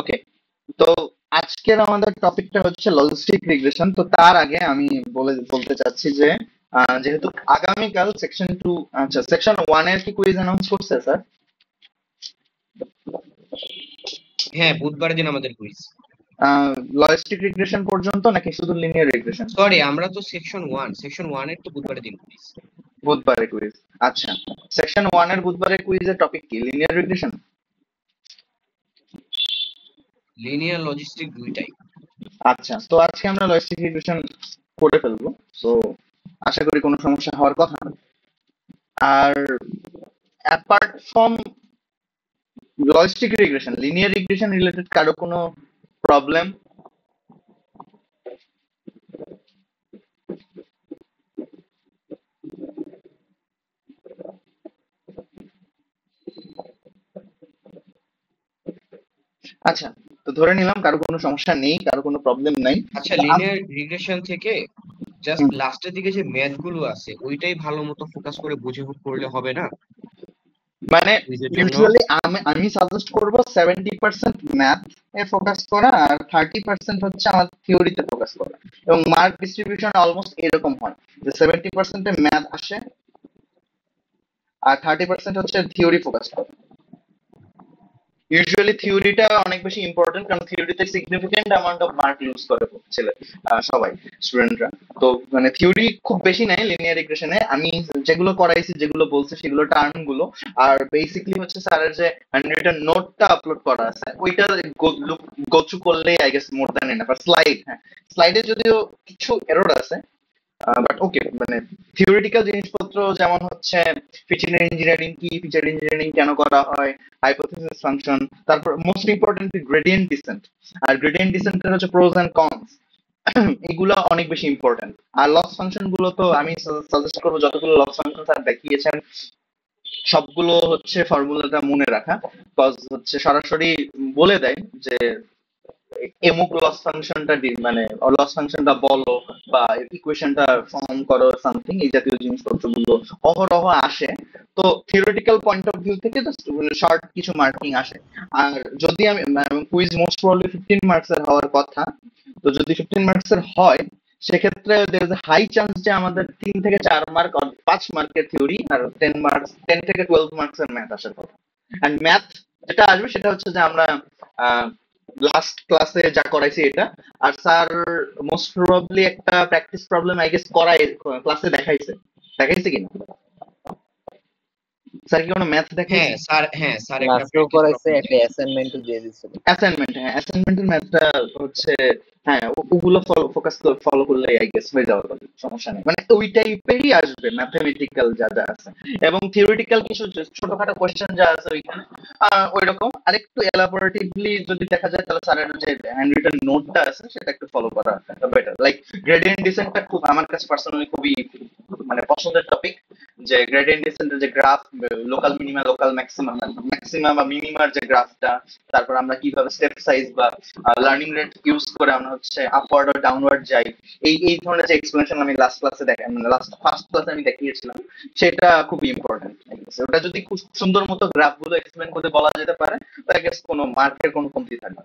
ওকে, তো আজকের আমাদের টপিকটা হচ্ছে লজিস্টিক রিগ্রেশন। তো তার আগে আমি বলতে চাচ্ছি যে যেহেতু আগামীকাল সেকশন 2, আচ্ছা সেকশন 1 এর কি কুইজ অ্যানাউন্স করছে স্যার? হ্যাঁ, বুধবারের দিন আমাদের কুইজ। লজিস্টিক রিগ্রেশন পর্যন্ত নাকি শুধু লিনিয়ার রিগ্রেশন? সরি, আমরা তো সেকশন 1 এর তো বুধবারের দিন কুইজ। বুধবারে কুইজ। আচ্ছা, সেকশন 1 এর বুধবারে কুইজের টপিক কি, লিনিয়ার রিগ্রেশন? লিনিয়ার লজিস্টিক দুইটাই। আচ্ছা, তো আজকে আমরা লজিস্টিক রিগ্রেশন করে ফেলবো। তো আশা করি কোনো সমস্যা হওয়ার কথা না। আর apart from logistic regression, linear regression related কারো কোনো প্রবলেম? আচ্ছা, তো ধরে নিলাম কারো কোনো সমস্যা নেই, কারো কোনো প্রবলেম নাই। আচ্ছা, তো লিনিয়ার রিগ্রেশন থেকে জাস্ট হুম, লাস্টের দিকে যে ম্যাথ গুলো আছে ওইটাই ভালো মতো ফোকাস করে বুঝে করলে হবে না মানে কুইজের জন্য? ইউজুয়ালি আমি আমি সাজেস্ট করবো 70% ম্যাথ এ ফোকাস করা আর 30% হচ্ছে আমার থিওরিতে ফোকাস করা। এবং মার্ক ডিস্ট্রিবিউশন অলমোস্ট এরকম হয় যে 70% ম্যাথ আসে আর 30% হচ্ছে থিওরি ফোকাস করা। ইউজুয়ালি থিওরিটা অনেক বেশি ইম্পর্টেন্ট, কারণ থিওরিতে significant amount of mark lose করে ছেলে, সবাই, স্টুডেন্টরা। তো মানে থিওরি খুব বেশি নাই লিনিয়ার রিগ্রেশনে। আমি যেগুলো করাইছি, যেগুলো বলছে সেগুলো টার্ম গুলো। আর বেসিকলি হচ্ছে স্যারের যে হ্যান্ডরিটেন নোটটা আপলোড করা আছে ওইটা গোচু করলেই I guess more than enough. আর স্লাইড, হ্যাঁ, স্লাইডে যদিও কিছু এরর আছে, বাট ওকে, মানে থিওরিটিক্যাল জিনিসপত্র যেমন হচ্ছে ফিচার ইঞ্জিনিয়ারিং কি, ফিচার ইঞ্জিনিয়ারিং কেন করা হয়, হাইপোথিসিস ফাংশন, তারপর মোস্ট ইম্পর্টেন্ট গ্রেডিয়েন্ট ডিসেন্ট। আর গ্রেডিয়েন্ট ডিসেন্টের হচ্ছে প্রোজ এন্ড কনস, এগুলো অনেক বেশি ইম্পর্টেন্ট। আর লস ফাংশন গুলো তো আমি সাজেস্ট করবো যতগুলো লস ফাংশন স্যার দেখিয়েছেন সবগুলো হচ্ছে ফর্মুলাটা মনে রাখা। কজ হচ্ছে সরাসরি বলে দেয় যে এমুক লস ফাংশনটা মানে লস ফাংশনটা বলো বা ইকুয়েশনটা ফর্ম করো, সামথিং এই জাতীয় জিনিসপত্রগুলো অহরহ আসে। তো থিওরিটিক্যাল পয়েন্ট অফ ভিউ থেকে জাস্ট শর্ট কিছু মার্কিং আসে। আর যদি আমি, কুইজ মোস্ট প্রবাবলি 15 মার্কস এর হওয়ার কথা, তো যদি 15 মার্কস এর হয় সেক্ষেত্রে দের ইজ হাই চান্স যে আমাদের 3 থেকে 4 মার্ক, 5 মার্কের থিওরি আর 10 মার্কস, 10 থেকে 12 মার্কস এর ম্যাথ আসার কথা। এন্ড ম্যাথ যেটা আসবে সেটা হচ্ছে যে আমরা লাস্ট ক্লাসে যা করাইছি এটা। আর স্যার মোস্ট প্রবাবলি একটা প্র্যাকটিস প্রবলেম আই গেস করাই ক্লাসে দেখাইছে, দেখাইছে কিনা স্যার? কি কোনো ম্যাথ দেখাইছে? হ্যাঁ স্যার একটা ক্লাসেও প্র্যাকটিস করাইছে, প্রবলেম একটা অ্যাসাইনমেন্টও দিয়ে দিছিল। অ্যাসাইনমেন্ট, হ্যাঁ অ্যাসাইনমেন্টের ম্যাথটা হচ্ছে, হ্যাঁ ওগুলো ফলো করলে আই গেস হয়ে যাওয়ার কথা, সমস্যা নেই। মানে ওই টাইপেরই আসবে ম্যাথমেটিক্যাল যা যা আছে। এবং থিওরিটিক্যাল কিছু ছোটখাটো কোশ্চেন যা আছে ওইখানে ওই রকম আরেকটু এলাবোরেটিভলি যদি দেখা যায় তাহলে স্যারের যে হ্যান্ড রিটেন নোটটা আছে সেটা একটু ফলো করা বেটার। লাইক গ্রেডিয়েন্ট ডিসেন্টটা খুব আমার কাছে পার্সোনালি খুবই মানে পছন্দের টপিক। যে গ্রেডিয়েন্ট ডিসেন্টের যে graph, local minima, local maximum, maximum বা মিনিমার যে গ্রাফটা, তারপর আমরা কিভাবে স্টেপ সাইজ বা লার্নিং রেট ইউজ করে আমরা হচ্ছে আপওয়ার্ড আর ডাউনওয়ার্ড যাই, এই এই ধরনের যে এক্সপ্লেনেশন আমি লাস্ট ক্লাসে দেখাই, মানে লাস্ট ফার্স্ট ক্লাসে আমি দেখিয়েছিলাম, সেটা খুবই ইম্পর্টেন্ট। ওটা যদি খুব সুন্দর মতো গ্রাফ গুলো এক্সপ্লেন করে বলা যেতে পারে তাহলে কোনো মার্কের কোনো কমতি থাকবে।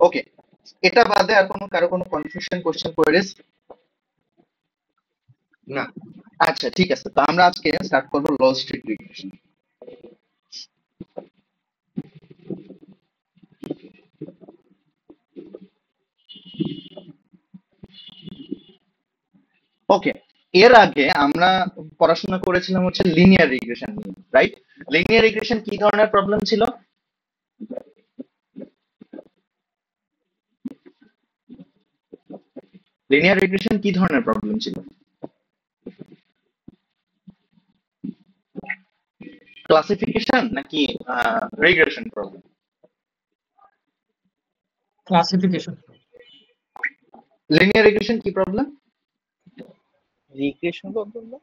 ওকে, এটা বাদে আর কোনো কারো কোনো কনফিউশন, কোশ্চেন, কোয়েরিজ? না। আচ্ছা ঠিক আছে, তো আমরা আজকে স্টার্ট করবো লজিস্টিক রিগ্রেশন। ওকে, এর আগে আমরা পড়াশোনা করেছিলাম হচ্ছে লিনিয়ার রিগ্রেশন নিয়ে, রাইট? লিনিয়ার রিগ্রেশন কি ধরনের প্রবলেম ছিল? লিনিয়ার রিগ্রেশন কি ধরনের প্রবলেম ছিল? ক্লাসিফিকেশন নাকি regression problem? Classification. Linear regression কি problem? Regression problem.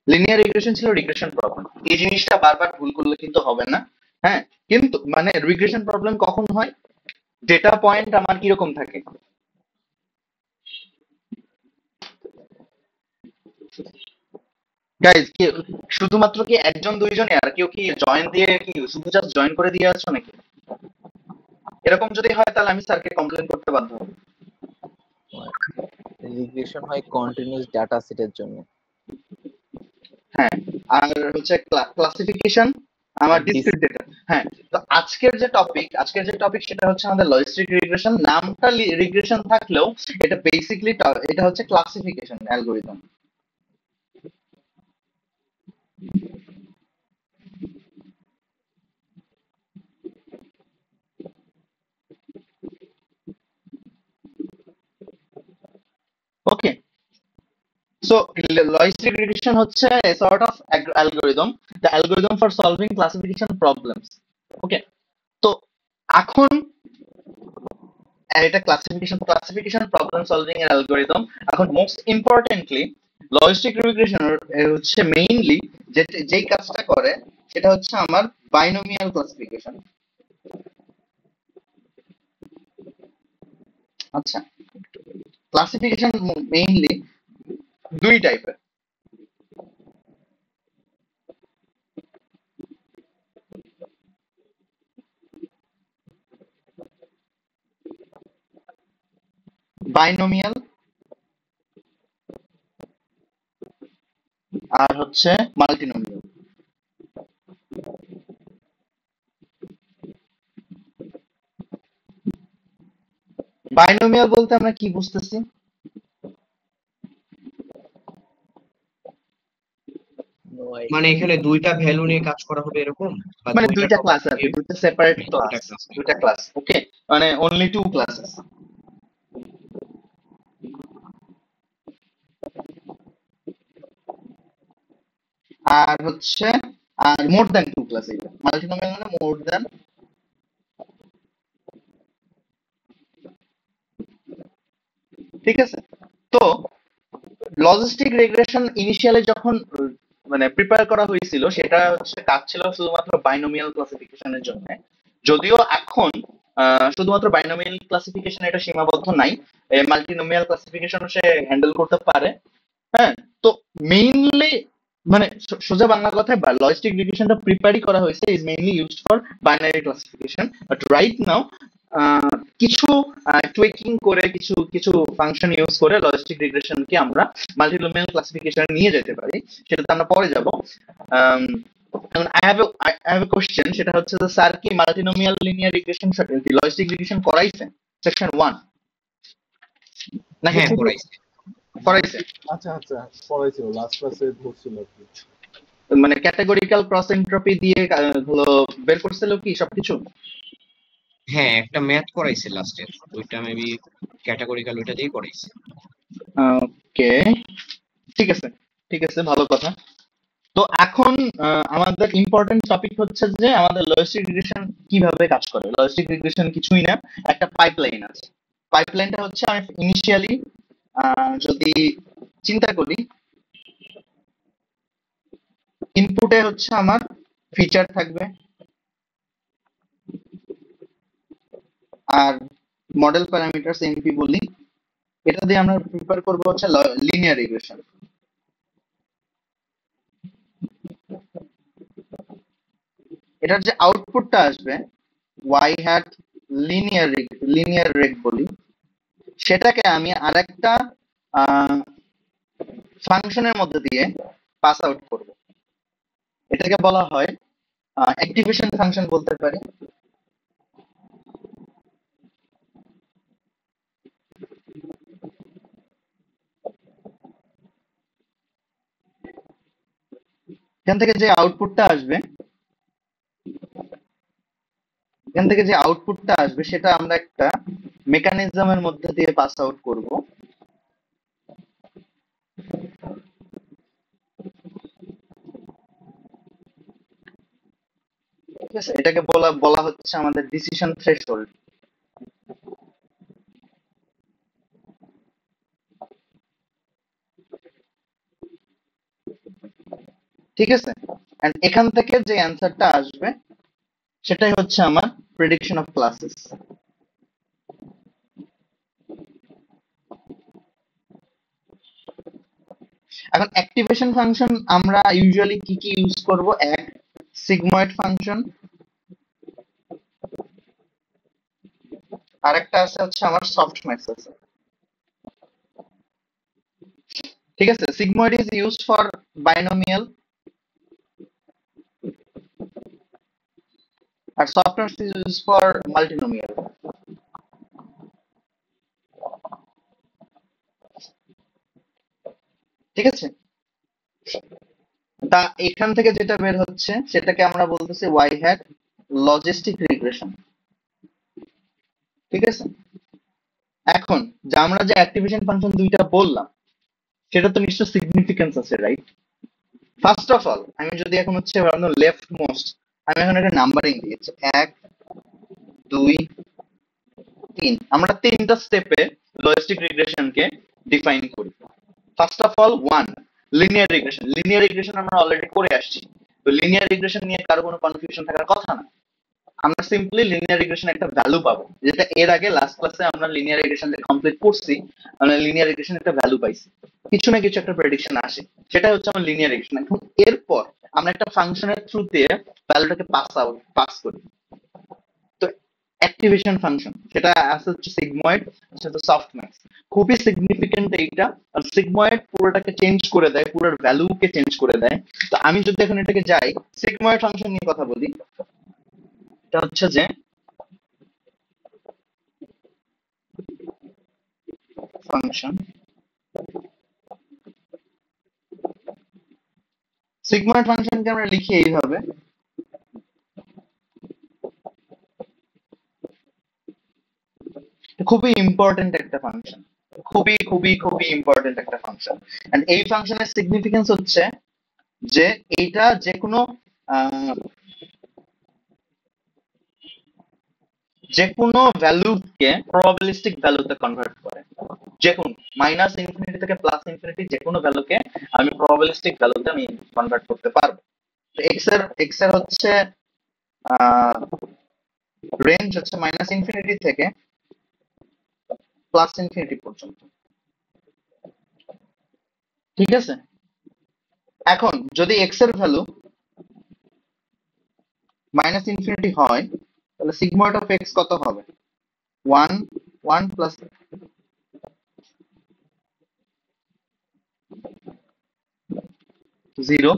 Linear regression ছিল রিগ্রেশন প্রবলেম। এই জিনিসটা বারবার ভুল করলে কিন্তু হবে না। হ্যাঁ, কিন্তু মানে রিগ্রেশন প্রবলেম কখন হয়? ডেটা পয়েন্ট আমার কিরকম থাকে? গাইজ কি শুধুমাত্র কি একজন দুইজনই, আর কেউ কি জয়েন দিয়ে কি শুধু জাস্ট জয়েন করে দিয়ে আসছো নাকি? এরকম যদি হয় তাহলে আমি স্যারকে কমপ্লেন করতে বাধ্য হবো। রিগ্রেশন হয় কন্টিনিউয়াস ডাটা সেটের জন্য। হ্যাঁ, আর হচ্ছে ক্লাসিফিকেশন আমার আর ডিসক্রিট ডেটা। হ্যাঁ, তো আজকের যে টপিক সেটা হচ্ছে আমাদের লজিস্টিক রিগ্রেশন। নামটা রিগ্রেশন থাকলেও এটা বেসিকলি এটা হচ্ছে ক্লাসিফিকেশন অ্যালগোরিদম। ওকে, so logistic regression হচ্ছে a sort of algorithm, the algorithm for solving classification problems. ওকে, তো এখন এটা ক্লাসিফিকেশন প্রবলেম সলভিং এর অ্যালগোরিদম। এখন মোস্ট ইম্পর্টেন্টলি লজিস্টিক রিগ্রেশন হচ্ছে মেইনলি যেই কাজটা করে সেটা হচ্ছে আমার বাইনোমিয়াল ক্লাসিফিকেশন। আচ্ছা, ক্লাসিফিকেশন মেইনলি দুই টাইপের। বাইনোমিয়াল আর হচ্ছে মাল্টিনোমিয়াল। বাইনোমিয়াল বলতে আমরা কি বুঝতেছি? নো মানে আইডিয়া। এখানে দুইটা ভ্যালু নিয়ে কাজ করা হবে এরকম, বা মানে দুইটা দুইটা টপিক ক্লাস আর কি, নিয়ে? দুইটা সেপারেট হ্যাঁ, ক্লাস। দুইটা ক্লাস নিয়ে। দুইটা ক্লাস, ওকে, মানে অনলি টু ক্লাসেস। আর হচ্ছে are more than two class. এটা মাল্টিনোমিয়াল মানে মোর দ্যান। ঠিক আছে, তো লজিস্টিক রিগ্রেশন ইনিশিয়ালি যখন মানে প্রিপেয়ার করা হয়েছিল সেটা হচ্ছে কাজ ছিল শুধুমাত্র বাইনোমিয়াল ক্লাসিফিকেশনের জন্য। যদিও এখন শুধুমাত্র বাইনোমিয়াল ক্লাসিফিকেশন এটা সীমাবদ্ধ নাই, মাল্টিনোমিয়াল ক্লাসিফিকেশন সে হ্যান্ডেল করতে পারে। হ্যাঁ, তো মেইনলি মানে সোজা বাংলা কথায় লজিস্টিক রিগ্রেশনটা প্রিপেয়ারই করা হয়েছে is mainly used for binary classification. But right now কিছু টুইকিং করে কিছু কিছু ফাংশন ইউজ করে লজিস্টিক রিগ্রেশনকে আমরা মাল্টিনোমিয়াল ক্লাসিফিকেশন নিয়ে যেতে পারি, সেটাতে আমরা পরে যাব। আই হ্যাভ এ কোশ্চেন, সেটা হচ্ছে যে স্যার কি মাল্টিনোমিয়াল লিনিয়ার রিগ্রেশন লজিস্টিক রিগ্রেশন করাইছে সেকশন 1 নাকি হ্যাঁ, শুধু পড়াইছে। করাইছে? আচ্ছা আচ্ছা, পড়াইছিল লাস্ট ক্লাসে ধরছিল আর কি। মানে ক্যাটাগরিক্যাল ক্রস এন্ট্রপি দিয়ে হলো বের করছিল কি সবকিছু? হ্যাঁ, একটা ম্যাথ করাইছে লাস্টের, ওইটা মেবি ক্যাটাগরিক্যাল ওইটা দিয়েই করাইছে। ওকে, ঠিক আছে, ঠিক আছে, ভালো কথা। তো এখন আমাদের ইম্পর্টেন্ট টপিক হচ্ছে যে আমাদের লজিস্টিক রিগ্রেশন কিভাবে কাজ করে। লজিস্টিক রিগ্রেশন কিছুই না, একটা পাইপলাইন আছে। পাইপলাইনটা হচ্ছে আমি ইনিশিয়ালি যদি চিন্তা করি, ইনপুটে হচ্ছে আমার ফিচার থাকবে আর মডেল প্যারামিটারস এমপি বলি। এটা দিয়ে আমরা প্রিপেয়ার করবো হচ্ছে লিনিয়ার রিগ্রেশন। এটার যে আউটপুটটা আসবে ওয়াই হ্যাট লিনিয়ার রেগ বলি, সেটাকে আমি আরেকটা ফাংশনের মধ্যে দিয়ে পাস আউট করব। এটাকে বলা হয় অ্যাক্টিভেশন ফাংশন বলতে পারি। এখান থেকে যে আউটপুটটা আসবে সেটা আমরা একটা মেকানিজমের মধ্যে দিয়ে পাস আউট করব। ঠিক আছে, এটাকে বলা বলা হচ্ছে আমাদের ডিসিশন থ্রেশহোল্ড। ঠিক আছে, এন্ড এখান থেকে যে অ্যান্সারটা আসবে সেটাই হচ্ছে আমার প্রেডিকশন অফ ক্লাসেস। এখন অ্যাক্টিভেশন ফাংশন আমরা ইউজুয়ালি কি কি ইউজ করব? এক, সিগময়েড ফাংশন, আরেকটা আছে হচ্ছে আমার সফটম্যাক্স আছে। ঠিক আছে, sigmoid is used for binomial আর softmax is used for multinomial. ঠিক আছে, তা এখান থেকে যেটা বের হচ্ছে সেটাকে আমরা বলতেছি ওয়াই হ্যাট লজিস্টিক রিগ্রেশন। ঠিক আছে, এখন যে আমরা যে অ্যাক্টিভেশন ফাংশন দুইটা বললাম সেটা তো নিশ্চয় সিগনিফিকেন্স আছে, রাইট? ফার্স্ট অফ অল আমি যদি এখন হচ্ছে লেফট মোস্ট, আমি এখন একটা নাম্বারিং দিয়েছি 1 2 3, আমরা তিনটা স্টেপে লজিস্টিক রিগ্রেশনকে ডিফাইন করি। First of all 1, linear regression. Linear regression আমরা অলরেডি করে আসছি, তো লিনিয়ার রিগ্রেশন নিয়ে কারো কোনো কনফিউশন থাকার কথা না। আমরা সিম্পলি লিনিয়ার রিগ্রেশন একটা ভ্যালু পাবো, যেটা এর আগে লাস্ট ক্লাসে আমরা লিনিয়ার রিগ্রেশন কমপ্লিট করছি। আমরা লিনিয়ার রিগ্রেশন একটা ভ্যালু পাইছি, কিছু না কিছু একটা প্রেডিকশন আসে, সেটা হচ্ছে আমার লিনিয়ার রিগ্রেশন। এখন এরপর আমরা একটা ফাংশনের থ্রুতে ভ্যালুটাকে পাস করি। তো অ্যাক্টিভেশন ফাংশন সেটা আছে হচ্ছে সিগময়েড, সেটা সফটম্যাক্স। খুবই সিগনিফিকেন্ট এইটা, আর সিগময়েড পুরোটাকে চেঞ্জ করে দেয়, পুরোর ভ্যালুকে চেঞ্জ করে দেয়। তো আমি যদি এখন এটাকে যাই সিগময়েড ফাংশন নিয়ে কথা বলি, এটা হচ্ছে যে ফাংশন সিগময়েড ফাংশনকে আমরা লিখি এইভাবে, খুবই ইম্পর্টেন্ট একটা ফাংশন, খুবই খুবই খুবই ইম্পর্টেন্ট একটা ফাংশন। এন্ড এই ফাংশনের সিগনিফিকেন্স হচ্ছে যে এইটা যে কোনো ভ্যালুকে প্রবাবিলিস্টিক ভ্যালুতে কনভার্ট করে। যে কোনো মাইনাস ইনফিনিটি থেকে প্লাস ইনফিনিটি যে কোনো ভ্যালুকে আমি প্রবাবিলিস্টিক ভ্যালুতে আমি কনভার্ট করতে পারবো। তো এক্স এর হচ্ছে রেঞ্জ হচ্ছে মাইনাস ইনফিনিটি থেকে প্লাস ইনফিনিটি পর্যন্ত। ঠিক আছে, এখন যদি এক্স এর ভ্যালু মাইনাস ইনফিনিটি হয় তাহলে সিগময়েড অফ এক্স কত হবে? 1 1 প্লাস 0।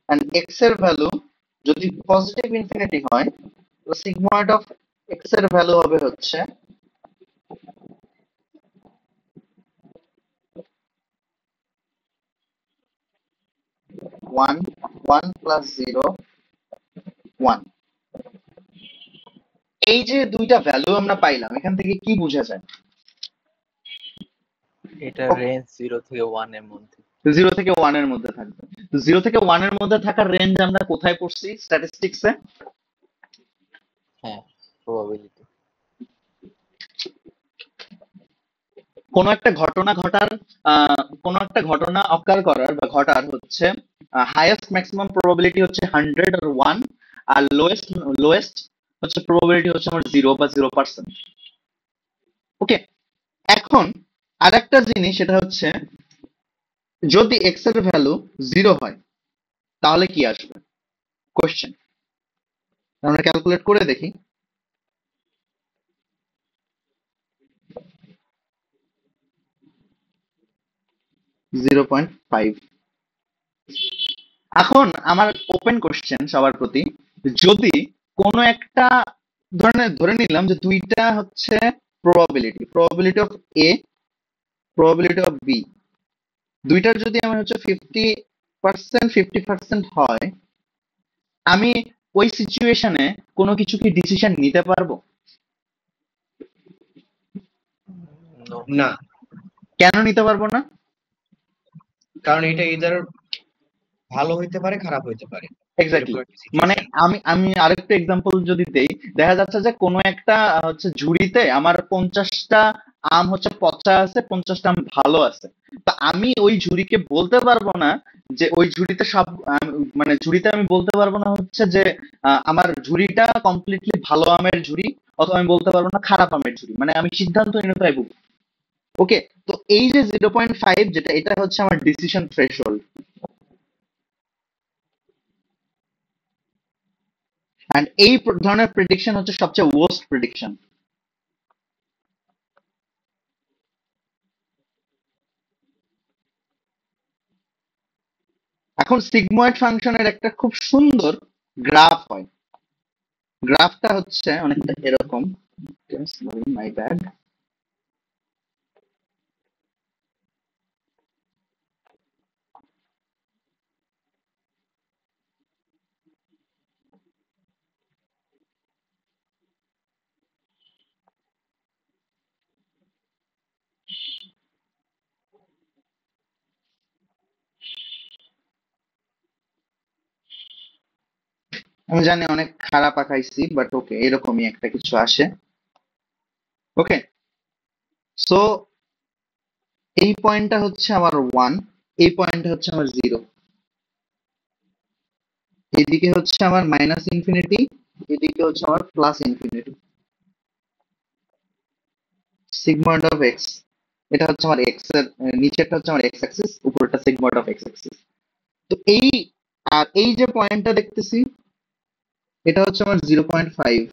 এন্ড এক্স এর ভ্যালু যদি পজিটিভ ইনফিনিটি হয় তাহলে সিগময়েড অফ এক্স এর ভ্যালু হবে হচ্ছে 1 1 প্লাস 0 1। এই যে দুইটা ভ্যালু আমরা পাইলাম, এখান থেকে কি বোঝা যায়? এটা রেঞ্জ 0 থেকে 1 এর মধ্যে। 0 থেকে 1 এর মধ্যে থাকবে। তো 0 থেকে 1 এর মধ্যে থাকার রেঞ্জ আমরা কোথায় পড়ছি স্ট্যাটিস্টিক্সে? হ্যাঁ, প্রবাবিলিটি। কোনো একটা ঘটনা অকার করার বা ঘটার হচ্ছে হাইয়েস্ট ম্যাক্সিমাম প্রবাবিলিটি হচ্ছে 100 আর 1, আর লোয়েস্ট হচ্ছে প্রবাবিলিটি হচ্ছে আমার 0 বা 0%। ওকে, এখন আরেকটা জিনিস সেটা হচ্ছে যদি এক্স এর ভ্যালু 0 হয় তাহলে কি আসবে? কোশ্চেন আমরা ক্যালকুলেট করে দেখি। 0.5। এখন আমার ওপেন কোশ্চেন সবার প্রতি, যদি কোনো একটা ধরে নিলাম যে দুইটা হচ্ছে probability of A, probability of B, দুইটার যদি আমার হচ্ছে 50% হয়, আমি ওই সিচুয়েশনে কোনো কিছু কি ডিসিশন নিতে পারবো? না, কেন নিতে পারবো না? কারণ এটা ইদার ভালো হইতে পারে, খারাপ হইতে পারে। এক্স্যাক্টলি, এরকম একটা situation। মানে আমি আরেকটা এক্সাম্পল যদি দেই, দেখা যাচ্ছে যে কোনো একটা হচ্ছে ঝুড়িতে আমার 50টা আম হচ্ছে পচা আছে, 50টা আম ভালো আছে। তা আমি ওই ঝুড়িকে বলতে পারবো না যে ওই ঝুড়িতে মানে ঝুড়িতে আমি বলতে পারবো না হচ্ছে যে আমার ঝুড়িটা কমপ্লিটলি ভালো আমের ঝুড়ি, অথবা আমি বলতে পারবো না খারাপ আমের ঝুড়ি। মানে আমি সিদ্ধান্ত নিতে পারবো ওকে, তো এই যে 0.5 যেটা, এটা হচ্ছে আমার ডিসিশন থ্রেশহোল্ড, এন্ড এই ধরনের প্রেডিকশন হচ্ছে সবচেয়ে ওয়ার্স্ট প্রেডিকশন। এখন সিগময়েড ফাংশনের একটা খুব সুন্দর গ্রাফ হয়। গ্রাফটা হচ্ছে অনেকটা এরকম, মাই ব্যাড। আমি জানি অনেক খারাপ আঁকাইছি, বাট ওকে, এরকমই একটা কিছু আসে। ওকে, সো এই পয়েন্টটা হচ্ছে আমার 1, এই পয়েন্টটা হচ্ছে আমার 0, এদিকে হচ্ছে আমার মাইনাস ইনফিনিটি, এদিকে হচ্ছে আমার plus infinity. Sigmoid of x, এটা হচ্ছে আমার এক্স এর নিচেরটা হচ্ছে আমার এক্স অ্যাক্সিস, উপরটা সিগময়েড অফ এক্স অ্যাক্সিস। তো এই, আর এই যে পয়েন্টটা দেখতেছি, এটা হচ্ছে আমার 0.5,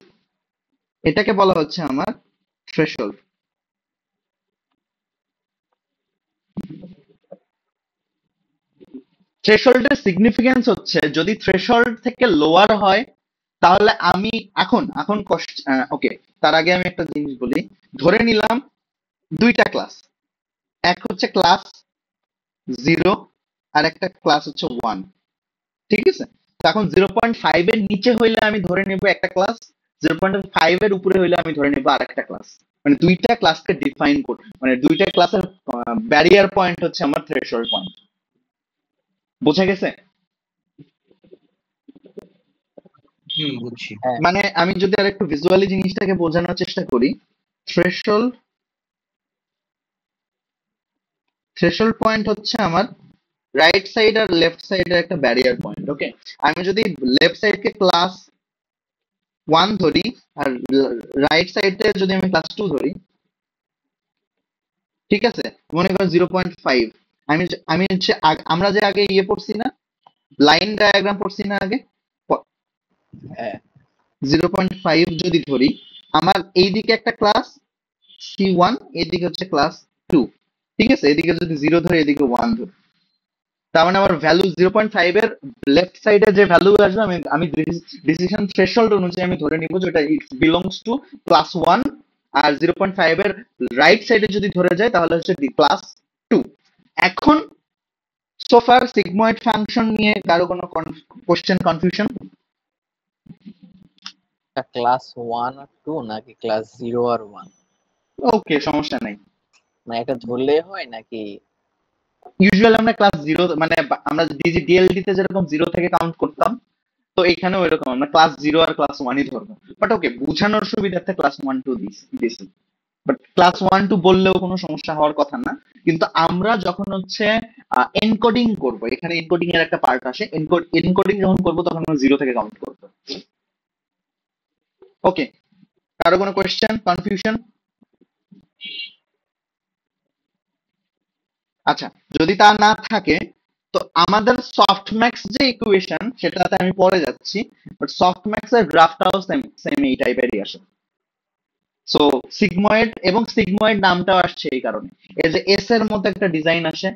এটাকে বলা হচ্ছে আমার থ্রেশহোল্ড। থ্রেশহোল্ডের সিগনিফিকেন্স হচ্ছে যদি থ্রেশহোল্ড থেকে লোয়ার হয় তাহলে আমি এখন এখন ওকে, তার আগে আমি একটা জিনিস বলি। ধরে নিলাম দুইটা ক্লাস, এক হচ্ছে ক্লাস 0 আর একটা ক্লাস হচ্ছে 1, ঠিক আছে? তো এখন 0.5 এর নিচে হইলে আমি ধরে নেব একটা ক্লাস, 0.5 এর উপরে হইলে আমি ধরে নেব আর একটা ক্লাস। মানে দুইটা ক্লাসকে ডিফাইন কর, মানে দুইটা ক্লাসের ব্যারিয়ার পয়েন্ট হচ্ছে আমার থ্রেশহোল্ড পয়েন্ট। বোঝা গেছে? বুঝছি। হ্যাঁ মানে আমি যদি আর একটু ভিজুয়ালি জিনিসটাকে বোঝানোর চেষ্টা করি, থ্রেশহোল্ড থ্রেশহোল্ড পয়েন্ট হচ্ছে আমার রাইট সাইড আর লেফট সাইডের একটা ব্যারিয়ার পয়েন্ট। ওকে, আমি যদি লেফট সাইডকে ক্লাস 1 ধরি আর রাইট সাইডে যদি আমি ক্লাস 2 ধরি, ঠিক আছে, মনে করো 0.5, আমি হচ্ছে আমরা যে আগে ইয়ে পড়ছি না, লাইন ডায়াগ্রাম পড়ছি না আগে, হ্যাঁ 0.5 যদি ধরি, আমার এইদিকে একটা ক্লাস C1, এইদিকে হচ্ছে ক্লাস 2, ঠিক আছে, এদিকে যদি 0 ধরে এদিকে 1 ধরি, তার মানে আমার ভ্যালু 0.5 এর লেফট সাইডে যে ভ্যালু আসবে, আমি আমি ডিসিশন থ্রেশহোল্ড অনুযায়ী আমি ধরে নিব যেটা ইট বিলংস টু ক্লাস 1, আর 0.5 এর রাইট সাইডে যদি ধরে যায় তাহলে হচ্ছে ক্লাস 2। এখন সোফার সিগময়েড ফাংশন নিয়ে কারো কোনো কোশ্চেন, কনফিউশন? ক্লাস 1 আর 2 নাকি ক্লাস 0 আর 1? ওকে, সমস্যা নাই। মানে এটা ধরলে হয় নাকি? ইউজুয়ালি আমরা ক্লাস 0, মানে আমরা ডিএলডি তে যেরকম 0 থেকে কাউন্ট করতাম, তো এখানেও এরকম আমরা ক্লাস 0 আর ক্লাস 1ই ধরবো। বাট ওকে, বোঝানোর সুবিধার্থে ক্লাস 1 2 দিছি। বাট ক্লাস 1 2 বললেও কোনো সমস্যা হওয়ার কথা না। কিন্তু আমরা যখন হচ্ছে এনকোডিং করব, এখানে এনকোডিং এর একটা পার্ট আসে, এনকোডিং যখন করব তখন আমরা 0 থেকে কাউন্ট করব। ওকে, কারো কোনো কোয়েশ্চেন, কনফিউশন? আচ্ছা, যদি তা না থাকে, তো আমাদের সফটম্যাক্স যে ইকুয়েশন সেটাতে আমি পরে যাচ্ছি, বাট সফটম্যাক্স এর গ্রাফটাও সেম সেম এই টাইপেরই আসে। সো সিগময়েড, এবং সিগময়েড নামটাও আসছে এই কারণে, এই যে এস এর মতো একটা ডিজাইন আসে,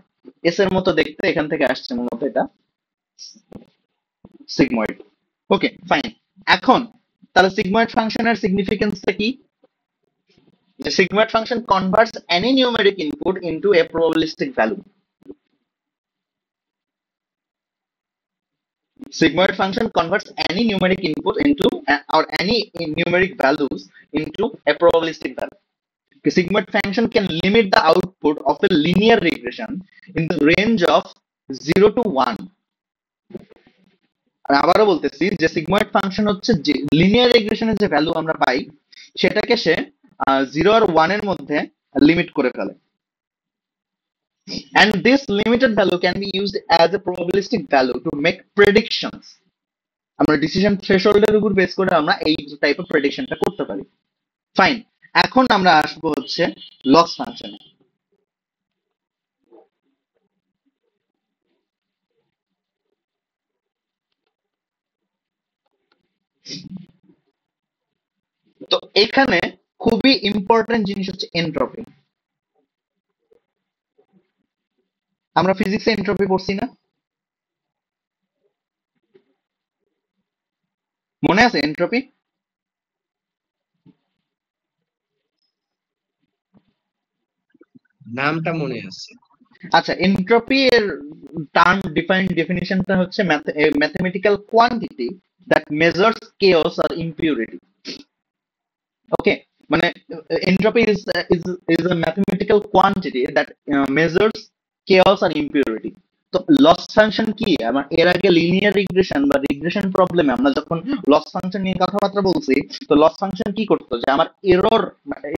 এস এর মতো দেখতে, এখান থেকে আসছে মূলত এটা সিগময়েড। ওকে, ফাইন। এখন তাহলে সিগময়েড ফাংশনের সিগনিফিকেন্সটা কি? The sigmoid function converts any numeric input into a probabilistic value. Sigmoid function converts any numeric input into or any numeric values into a probabilistic value. The sigmoid function can limit the output of a linear regression in the range of 0 to 1. আর আবারও বলতেছি যে sigmoid function হচ্ছে যে linear রিগ্রেশনের যে value আমরা পাই সেটাকে সে 0 আর 1 এর মধ্যে লিমিট করে ফেলে। And this limited value can be used as a probabilistic value to make predictions. আমরা ডিসিশন থ্রেশহোল্ডের উপর বেস করে আমরা এই টাইপের প্রেডিকশনটা করতে পারি। ফাইন, এখন আমরা আসবো হচ্ছে লস ফাংশনে। এখানে খুবই ইম্পর্টেন্ট জিনিস হচ্ছে এনট্রপি। আমরা ফিজিক্সে এনট্রপি পড়ছি না? মনে আছে এনট্রপি? নামটা মনে আছে। আচ্ছা, এনট্রপি এর টার্ম ডেফিনিশনটা হচ্ছে mathematical quantity that measures chaos আর ইমপিউরিটি। ওকে, মানে entropy is a mathematical quantity that measures chaos or impurity. তো লস ফাংশন কি? আমার এর আগে লিনিয়ার রিগ্রেশন বা রিগ্রেশন প্রবলেমে আমরা যখন লস ফাংশন নিয়ে কথাবার্তা বলছি, তো লস ফাংশন কি করতো যে আমার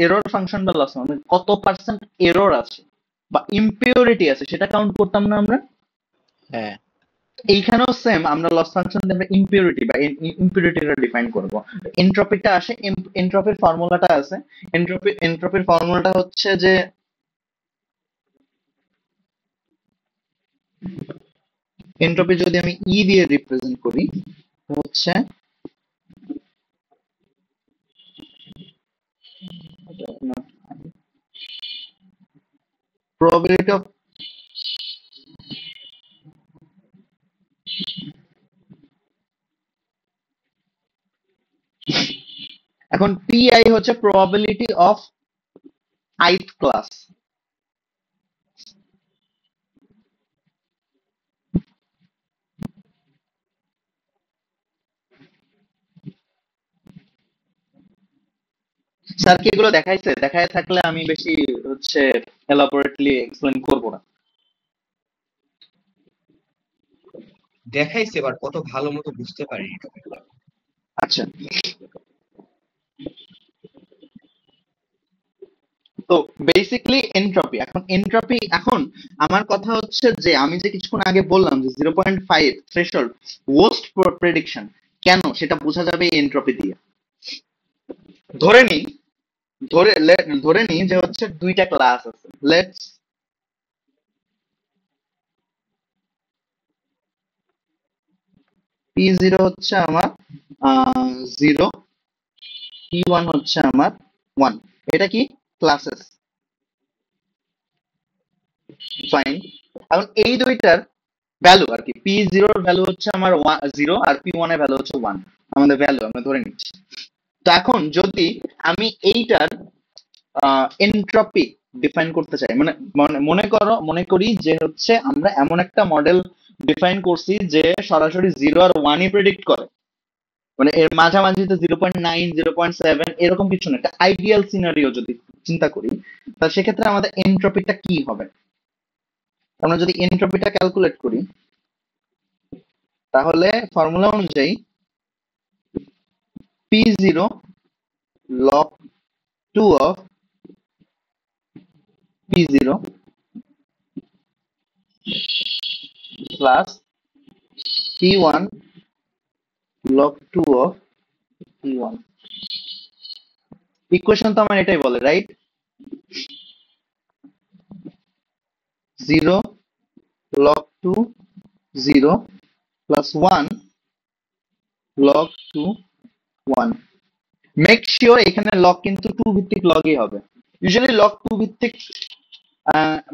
এরর ফাংশন বা লস মানে কত পার্সেন্ট এরর আছে বা ইমপিউরিটি আছে সেটা কাউন্ট করতাম না আমরা। হ্যাঁ, এইখানেও সেম, আমরা লস ফাংশন দিয়ে ইমপিউরিটি বা ইমপিউরিটিটা ডিফাইন করব। এনট্রপিটা আসে, এনট্রপির ফর্মুলাটা আছে। এনট্রপির ফর্মুলাটা হচ্ছে যে এনট্রপি যদি আমি ই দিয়ে রিপ্রেজেন্ট করি হচ্ছে প্রবাবিলিটি অফ, এখন পিআই হচ্ছে probability of ith class. Sir কি এগুলো দেখাইছে? দেখায় থাকলে আমি বেশি হচ্ছে এলাবোরেটলি এক্সপ্লেন করব না। দেখাইছে, এবার কত ভালো মতো বুঝতে পারি টপিকটা। আচ্ছা, তো বেসিক্যালি এনট্রপি, এখন আমার কথা হচ্ছে যে আমি যে কিছুক্ষণ আগে বললাম যে 0.5 থ্রেশহোল্ড ওয়ার্স্ট প্রেডিকশন, কেন সেটা বোঝা যাবে এনট্রপি দিয়ে। ধরে নি ধরে নি যে হচ্ছে দুইটা ক্লাস আছে। লেটস P0 হচ্ছে আমার 0, P1 হচ্ছে আমার 1। এটা কি ক্লাসেস, ফাইন। এখন এই দুইটার ভ্যালু আর কি, P0 এর ভ্যালু হচ্ছে আমার 0 আর P1 এর ভ্যালু হচ্ছে 1, আমাদের ভ্যালু আমরা ধরে নিচ্ছি। তো এখন যদি আমি এইটার এনট্রপি ডিফাইন করতে চাই, মানে মনে করি যে হচ্ছে আমরা এমন একটা মডেল ডিফাইন করছি যে সরাসরি 0 আর 1ই প্রেডিক্ট করে, মানে এর মাঝামাঝিতে 0.9 0.7 এরকম কিছু না, একটা আইডিয়াল সিনারিও যদি চিন্তা করি, তাহলে সেক্ষেত্রে আমাদের এনট্রপিটা কি হবে? আমরা যদি এনট্রপিটা ক্যালকুলেট করি তাহলে ফর্মুলা অনুযায়ী P0 log 2 of P0 plus P1 log 2 of P1। Equation তো আমার এটাই বলে, right? 0 log 2 0 plus 1 log 2 1। Make sure এখানে লগ কিন্তু 2 ভিত্তিক লগই হবে। ইউজুয়ালি লগ 2 ভিত্তিক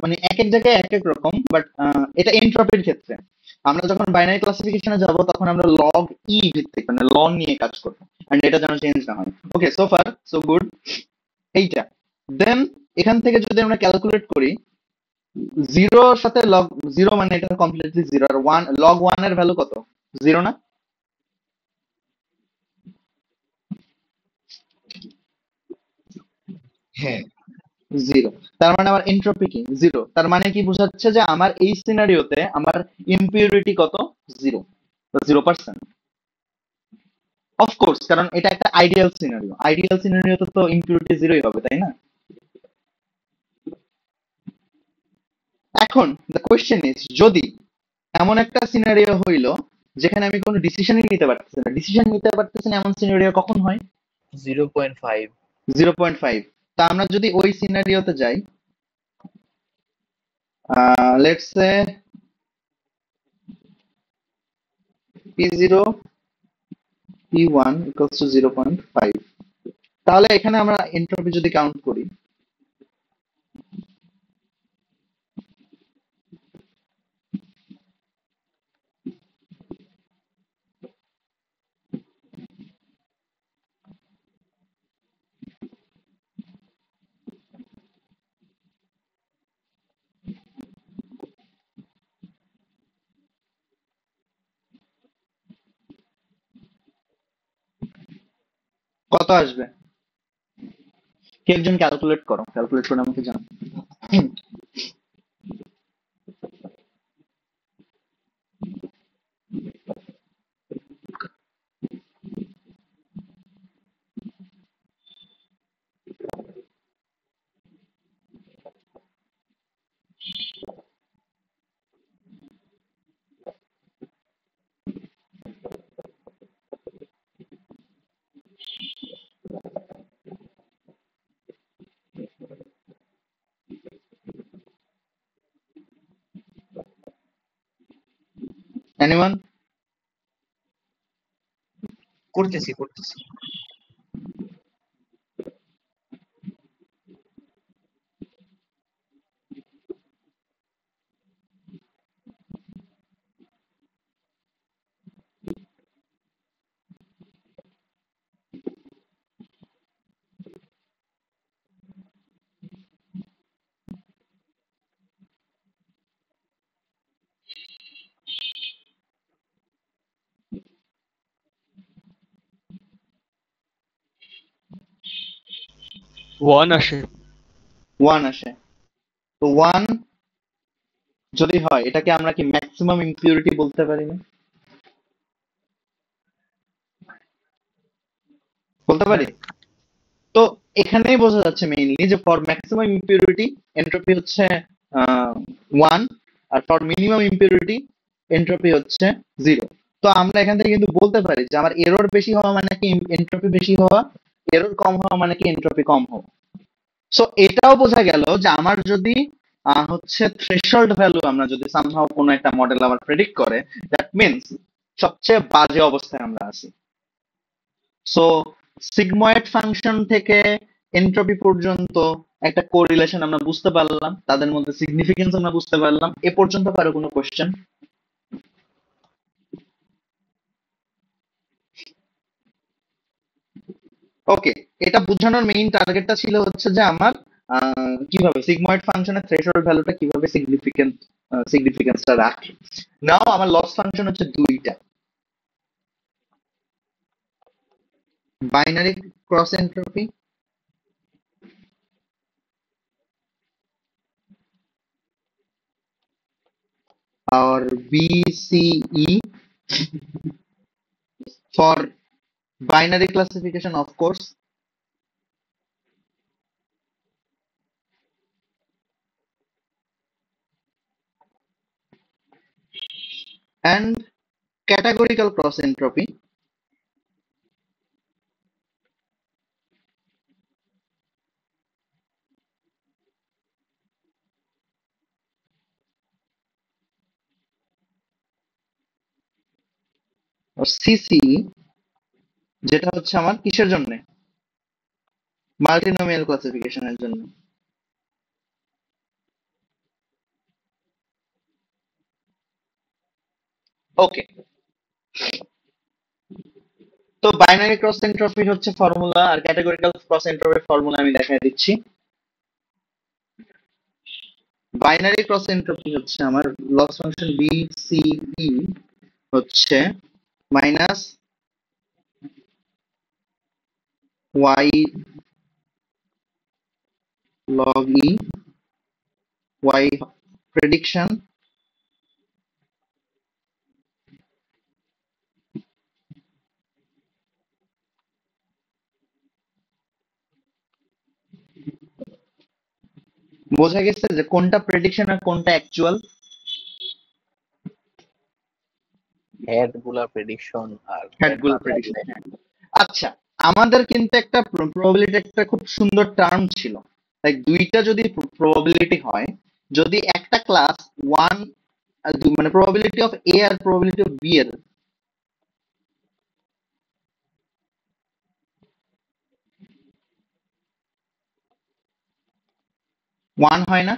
মানে এক এক জায়গায় এক এক রকম, বাট এটা এনট্রপির ক্ষেত্রে। আমরা যখন বাইনারি ক্লাসিফিকেশনে যাব তখন আমরা লগ ই ভিত্তিক মানে লং নিয়ে কাজ করব, এন্ড এটা যেন চেঞ্জ না হয়। ওকে, সো ফার সো গুড। এইটা দেন এখান থেকে যদি আমরা ক্যালকুলেট করি, 0 এর সাথে লগ 0 মানে এটা কমপ্লিটলি 0, আর 1 লগ 1 এর ভ্যালু কত? 0 না? হ্যাঁ, 0, তার মানে আমার এনট্রপি কি? 0। তার মানে কি বোঝাচ্ছে যে আমার এই সিনারিওতে আমার ইমপিউরিটি কত? 0 বা 0%। অফকোর্স, কারণ এটা একটা আইডিয়াল সিনারিওতে তো ইমপিউরিটি 0ই হবে, তাই না? এখন দ্য কোয়েশ্চেন ইজ, যদি এমন একটা সিনারিও হইলো যেখানে আমি কোনো ডিসিশনই নিতে পারতেছি না, এমন সিনারিও কখন হয়? 0.5। 0.5। তা আমরা যদি ওই সিনারিওতে যাই, let's say P0 P1 equals to 0.5, তাহলে এখানে আমরা এন্ট্রপি যদি কাউন্ট করি, কত আসবে? কে একজন ক্যালকুলেট করো, ক্যালকুলেট করে আমাকে জানাও। এনিওয়ান? করতেছি। 1 আসে। 1 আসে। তো 1 যদি হয়, এটাকে আমরা কি ম্যাক্সিমাম ইম্পিউরিটি বলতে পারি না? বলতে পারি। তো এখানেই বোঝা যাচ্ছে মেইনলি যে ফর ম্যাক্সিমাম ইম্পিউরিটি এন্ট্রপি হচ্ছে 1, আর ফর মিনিমাম ইম্পিউরিটি এন্ট্রপি হচ্ছে 0। তো আমরা এখান থেকে কিন্তু বলতে পারি যে আমার এরর বেশি হওয়া মানে কি এন্ট্রপি বেশি হওয়া, এরর কম হওয়া মানে কি এন্ট্রপি কম হওয়া। সো এটাও বোঝা গেল যে আমার যদি হচ্ছে থ্রেশহোল্ড ভ্যালু আমরা যদি সামহাও কোনো একটা মডেল আমার প্রেডিক্ট করে, দ্যাট মিন্স সবচেয়ে বাজে অবস্থায় আমরা আছি। সো সিগময়েড ফাংশন থেকে এন্ট্রপি পর্যন্ত একটা কোরিলেশন আমরা বুঝতে পারলাম, তাদের মধ্যে সিগনিফিকেন্স আমরা বুঝতে পারলাম। এ পর্যন্ত কারো কোনো কোশ্চেন? ওকে, এটা বোঝানোর মেইন টার্গেটটা ছিল হচ্ছে যে আমার কিভাবে সিগময়েড ফাংশনের থ্রেশহোল্ড ভ্যালুটা কিভাবে সিগনিফিকেন্সটা রাখে। নাও আমার লস ফাংশন হচ্ছে দুইটা, বাইনারি ক্রস এন্ট্রপি और BCE for binary classification, of course, and categorical cross entropy or CCE, যেটা হচ্ছে আমার কিসের জন্য? মাল্টিনোমিয়াল ক্লাসিফিকেশনের জন্য। ওকে, তো বাইনারি ক্রস এন্ট্রপি হচ্ছে ফর্মুলা, আর ক্যাটেগরিক্যাল ক্রস এন্ট্রপির ফর্মুলা আমি দেখাই দিচ্ছি। বাইনারি ক্রস এন্ট্রপি হচ্ছে আমার লস ফাংশন BCE হচ্ছে minus y log e y prediction বোঝা গেছে যে কোনটা প্রেডিকশন আর কোনটা অ্যাকচুয়াল? হেড গুলা প্রেডিকশন আর হেডগুলো প্রেডিকশন। আচ্ছা, আমাদের কিন্তু একটা প্রবাবিলিটি একটা খুব সুন্দর টার্ম ছিল, লাইক দুইটা যদি প্রবাবিলিটি হয়, যদি একটা ক্লাস 1 মানে প্রবাবিলিটি অফ এ আর প্রবাবিলিটি অফ বি এর ওয়ান হয় না?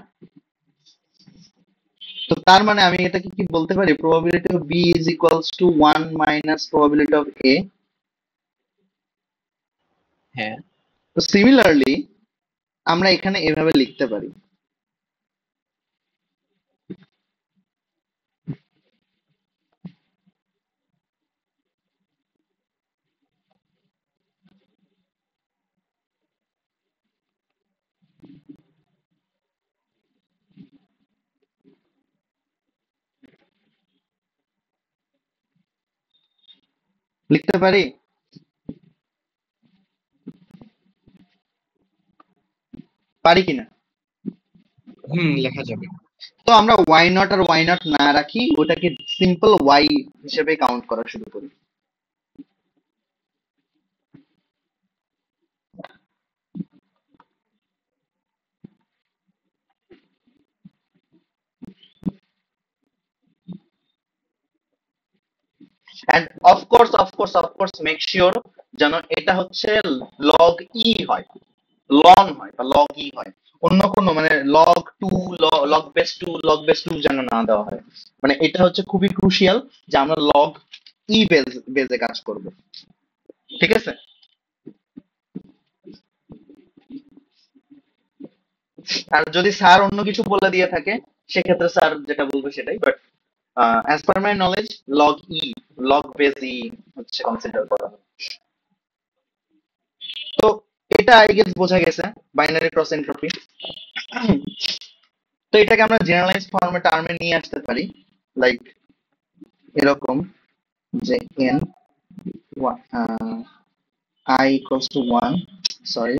তো তার মানে আমি এটাকে কি বলতে পারি, probability of B is equals to one minus probability of A. হ্যাঁ। তো সিমিলারলি আমরা এখানে এভাবে লিখতে পারি, লিখতে পারি পারি কিনা? লেখা যাবে। তো আমরা ওয়াই নট আর ওয়াই নট না রাখি, ওটাকে সিম্পল ওয়াই হিসেবে কাউন্ট করা শুরু করি। এন্ড অফকোর্স মেক শিওর যেন এটা হচ্ছে লগ ই হয়, লন হয় বা লগ ই হয়, অন্য কোনো মানে log two, log base two যেন না দেওয়া হয়। মানে এটা হচ্ছে খুবই ক্রুশিয়াল যে আমরা লগ ই বেজে কাজ করব, ঠিক আছে? আর যদি স্যার অন্য কিছু বলে দিয়ে থাকে সেক্ষেত্রে স্যার যেটা বলবে সেটাই, but as per my knowledge log e, log base e হচ্ছে কনসিডার করা হয়। তো এটা আই গেস বোঝা গেছে বাইনারি ক্রস এন্ট্রপি। তো এটাকে আমরা জেনারেলাইজ ফর্মে টার্মে নিয়ে আসতে পারি, লাইক এরকম যে N I equals to one, sorry,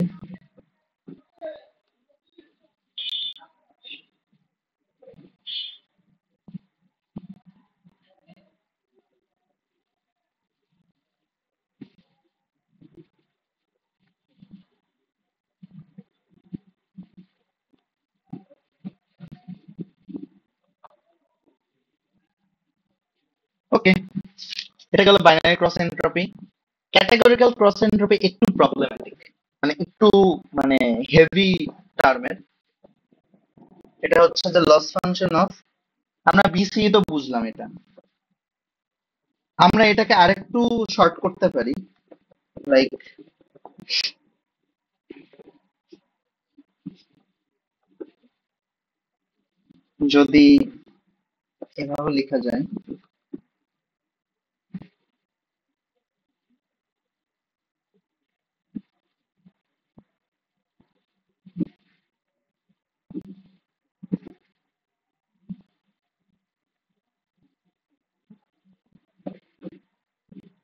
okay, এটা গেল binary cross entropy. Categorical cross entropy একটু প্রবলেমেটিক, মানে একটু মানে হেভি টার্মের। এটা হচ্ছে যে লস ফাংশন অফ, আমরা বিসি তো বুঝলাম এটা, আমরা এটাকে আরেকটু শর্ট করতে পারি, লাইক যদি এভাবে লেখা যায়,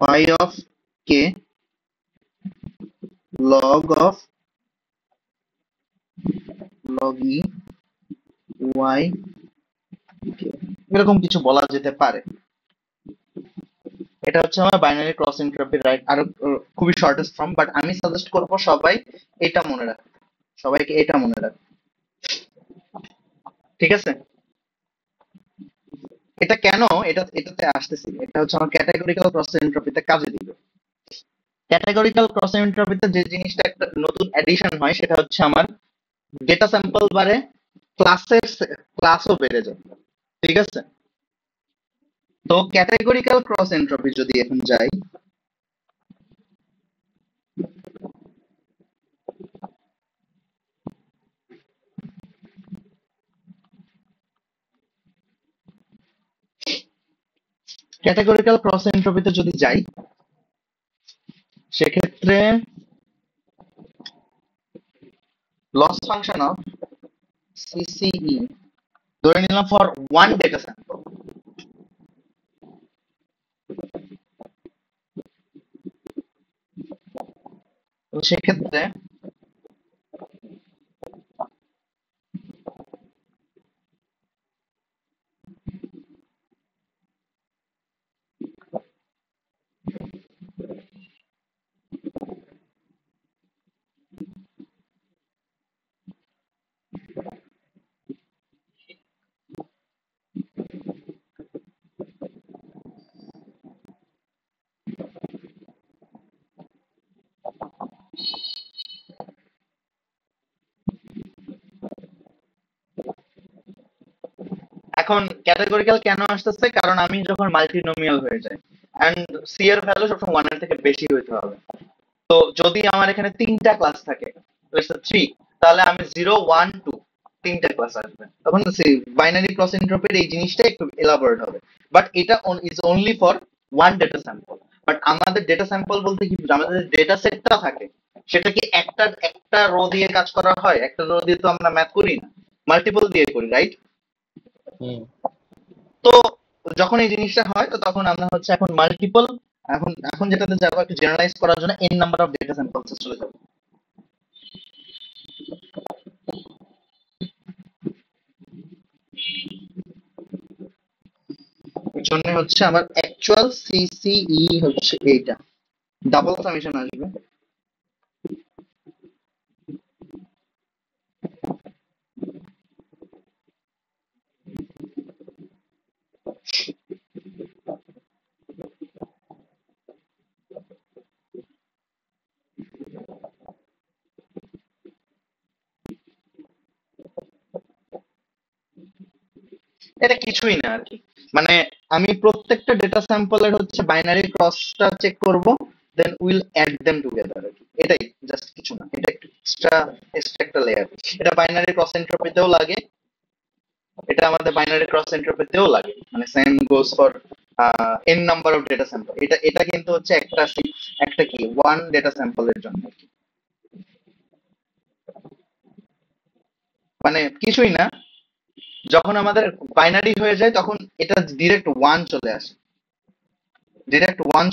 phi of k log e y k, এরকম কিছু বলা যেতে পারে। এটা হচ্ছে আমার বাইনারি ক্রস এন্ট্রপি, রাইট? আর খুবই শর্টেস্ট ফর্ম, বাট আমি সাজেস্ট করব সবাই এটা মনে রাখতে, সবাইকে এটা মনে রাখতে, ঠিক আছে? এটা কেন, এটাতে আসতেছি, এটা হচ্ছে আমার ক্যাটাগরিক্যাল ক্রস এন্ট্রপিতে কাজে দিবে। ক্যাটাগরিক্যাল ক্রস এন্ট্রপিতে যে জিনিসটা একটা নতুন এডিশন হয় সেটা হচ্ছে আমার ডেটা স্যাম্পল বাড়ে, ক্লাসও বেড়ে যায়, ঠিক আছে? তো ক্যাটাগরিক্যাল ক্রস এন্ট্রপি যদি এখন যাই, ক্যাটাগরিক্যাল ক্রস এন্ট্রপিতে যদি যাই সেক্ষেত্রে লস ফাংশন অফ সিসিই ধরে নিলাম ফর ওয়ান ডেটা স্যাম্পল। তো সেক্ষেত্রে এখন ক্যাটাগরিক্যাল কেন আসতেছে, কারণ আমি যখন মাল্টিনোমিয়াল হয়ে যাই এন্ড সি এর ভ্যালু সবসময় 1 এর থেকে বেশি হইতে হবে। তো যদি আমার এখানে তিনটা ক্লাস থাকে, থ্রি, তাহলে আমি 0 1 2 তিনটা ক্লাস আসবে, তখন বাইনারি ক্রস এন্ট্রপির এই জিনিসটা একটু এলাবোরেট হবে। বাট এটা is only for one data sample. But আমাদের ডেটা স্যাম্পল বলতে কি বুঝি? আমাদের ডেটা সেটটা থাকে, সেটা কি একটা একটা রো দিয়ে কাজ করা হয়? একটা রো দিয়ে তো আমরা ম্যাথ করি না, মাল্টিপল দিয়ে করি, রাইট? হুম। তো যখন এই জিনিসটা হয়, তো তখন আমরা হচ্ছে এখন মাল্টিপল, এখন এখন যেটাতে যাবো একটু জেনারেলাইজ করার জন্য n number of data samples চলে যাবো। এর জন্য হচ্ছে আমার অ্যাকচুয়াল সিসিই হচ্ছে এইটা, ডাবল সামেশন আসবে। এটা কিছুই না আর কি, মানে আমি প্রত্যেকটা ডেটা স্যাম্পলের হচ্ছে বাইনারি ক্রসটা চেক করব, then will add them together আর কি। এটাই, জাস্ট কিছু না, এটা একটু এক্সট্রা একটা লেয়ার। এটা বাইনারি ক্রস এন্ট্রপিতেও লাগে, এটা আমাদের বাইনারি ক্রস এন্ট্রপিতেও লাগে, মানে same goes for N number of data sample. এটা এটা কিন্তু হচ্ছে একটা কি ওয়ান ডেটা স্যাম্পলের জন্য আর কি। মানে কিছুই না, যখন আমাদের বাইনারি হয়ে যায় তখন এটা ডিরেক্ট ওয়ান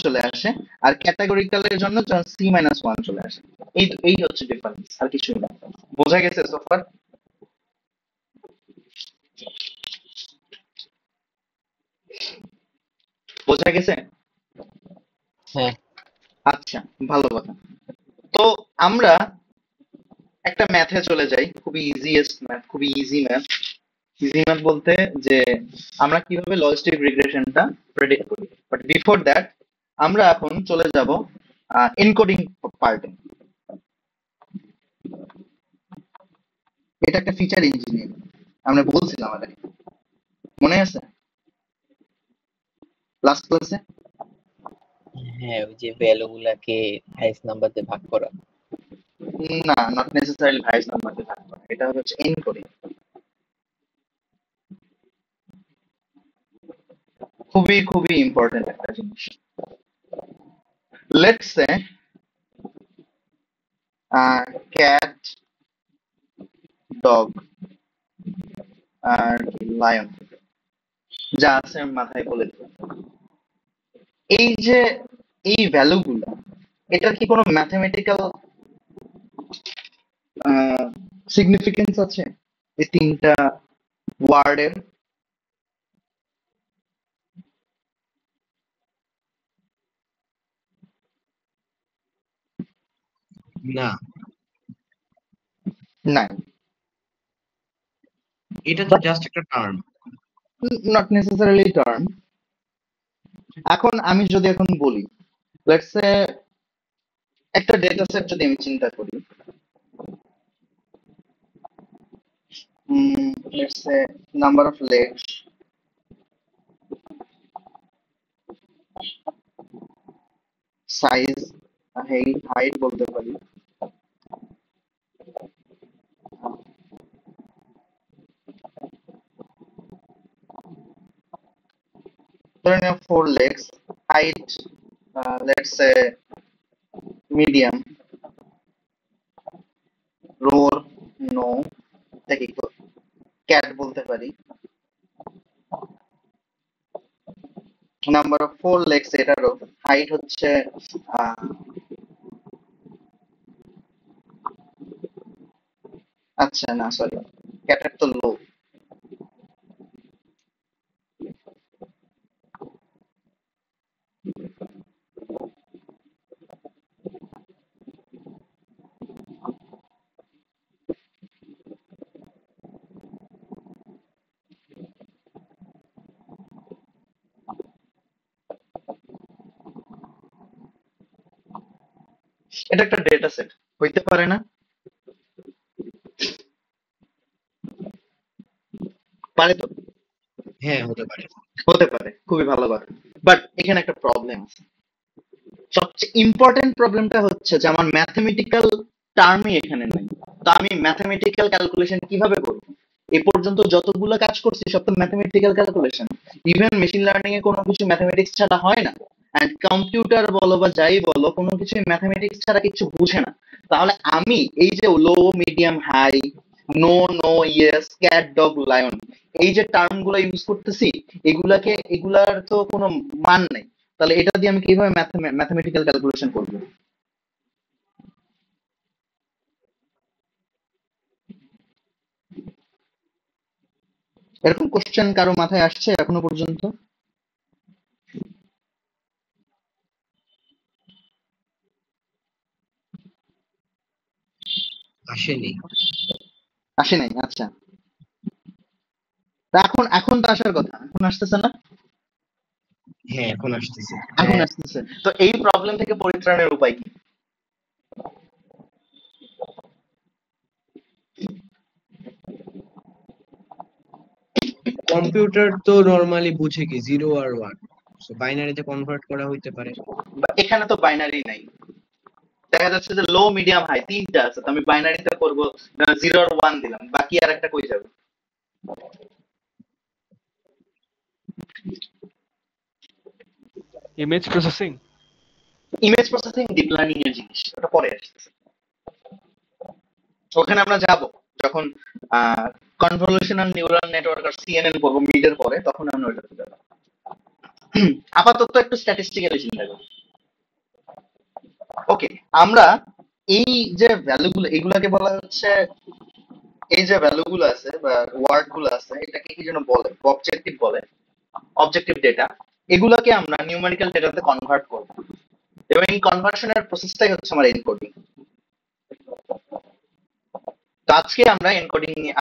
চলে আসে, আর ক্যাটাগরিক্যালের জন্য সি মাইনাস ওয়ান চলে আসে। এই হচ্ছে ডিফারেন্স, আর কিছুই না। বোঝা গেছে সোফার? বোঝা গেছে? হ্যাঁ। আচ্ছা, ভালো কথা। তো আমরা একটা ম্যাথে চলে যাই, খুবই ইজিয়েস্ট ম্যাথ, খুবই ইজি ম্যাথ। ইজি ম্যাথ বলতে যে আমরা কিভাবে লজিস্টিক রিগ্রেশনটা প্রেডিক্ট করি। বাট বিফোর দ্যাট আমরা এখন চলে যাব এনকোডিং পার্টে। এটা একটা ফিচার ইঞ্জিনিয়ারিং, আমরা বলছিলাম আগে, মনে আছে লাস্ট ক্লাসে? হ্যাঁ, ওই যে ভ্যালু গুলাকে হাইস্ট নাম্বার দিয়ে ভাগ করা। না, নট নেসেসারিলি হাইয়েস্ট নাম্বার দিয়ে ভাগ করা, এটা হচ্ছে এনকোডিং। খুবই খুবই ইম্পর্টেন্ট একটা জিনিস। লেটস সে ক্যাট, ডগ আর লায়ন, যা আছে আমি মাথায় বলে দেব। এই যে এই ভ্যালুগুলো, এটার কি কোনো ম্যাথমেটিক্যাল সিগনিফিকেন্স আছে এই তিনটা ওয়ার্ডের? না, নাই, এটা তো জাস্ট একটা টার্ম। Not necessarily term. এখন আমি যদি এখন বলি, লেটস সে একটা ডেটা সেট যদি আমি চিন্তা করি, let's say number of legs, size, height বলতে পারি, ধরে নিও 4 legs, height let's say medium, roar no, দেখি ক্যাট বলতে পারি, নাম্বার অফ 4 legs এটারও, হাইট হচ্ছে আহ, আচ্ছা না সরি, ক্যাটের তো লো। এটা একটা ডেটা সেট হইতে পারে না? পারে তো? হ্যাঁ হতে পারে। হতে পারে, খুবই ভালো কথা। বাট এখানে একটা প্রবলেম আছে। সবচেয়ে ইম্পর্টেন্ট প্রবলেমটা হচ্ছে যে আমার ম্যাথমেটিক্যাল টার্মই এখানে নাই। তো আমি ম্যাথমেটিক্যাল ক্যালকুলেশন কিভাবে করব? এ পর্যন্ত যতগুলো কাজ করছি সব তো mathematical calculation. Even machine learning এ কোনো কিছু ম্যাথমেটিক্স ছাড়া হয় না। এন্ড কম্পিউটার বলো বা যাই বলো, কোনো কিছু ম্যাথমেটিক্স ছাড়া কিছু বুঝে না। তাহলে আমি এই যে low, medium, high, no, no, yes, cat, dog, lion, এই যে টার্ম গুলো ইউজ করতেছি, এগুলার তো কোনো মান নাই। তাহলে এটা দিয়ে আমি কিভাবে ম্যাথমেটিক্যাল ক্যালকুলেশন করবো? এরকম কোশ্চেন কারো মাথায় আসছে এখনো পর্যন্ত? আসেনি। আসে নাই? আচ্ছা। তা এখন এখন তো আসার কথা, এখন আসতেছে না? হ্যাঁ এখন আসতেছে। এখন আসতেছে। তো এই প্রবলেম থেকে পরিত্রাণের উপায় কি? কম্পিউটার তো নরমালি বুঝে কি 0 আর 1, সো বাইনারিতে কনভার্ট করা হইতে পারে। এখানে তো বাইনারি নাই। দেখা যাচ্ছে যে লো, মিডিয়াম, হাই তিনটা আছে, তো আমি বাইনারিতে করবো 0 আর 1 দিলাম, বাকি আর একটা কই যাবে? Image processing. Image processing deep learning এর জিনিস, ওটা পরে আসতেছে। ওখানে আমরা যাব যখন কনভলিউশনাল নিউরাল নেটওয়ার্ক আর সিএনএন পড়বো মিডের পরে, তখন আমরা ওইটাতে যাবো। আপাতত একটু স্ট্যাটিস্টিক্যালি চিন্তা করি। ওকে, আমরা এই যে ভ্যালুগুলো, এগুলাকে বলা হচ্ছে, এই যে ভ্যালুগুলো আছে বা ওয়ার্ড গুলো আছে, এটাকে কি যেন বলে? অবজেক্টিভ বলে, অবজেক্টিভ ডেটা। এগুলাকে আমরা নিউমেরিক্যাল ডেটাতে কনভার্ট করব, এবং এই কনভার্সনের প্রসেসটাই হচ্ছে আমার এনকোডিং। তো আজকে আমরা এনকোডিং নিয়ে,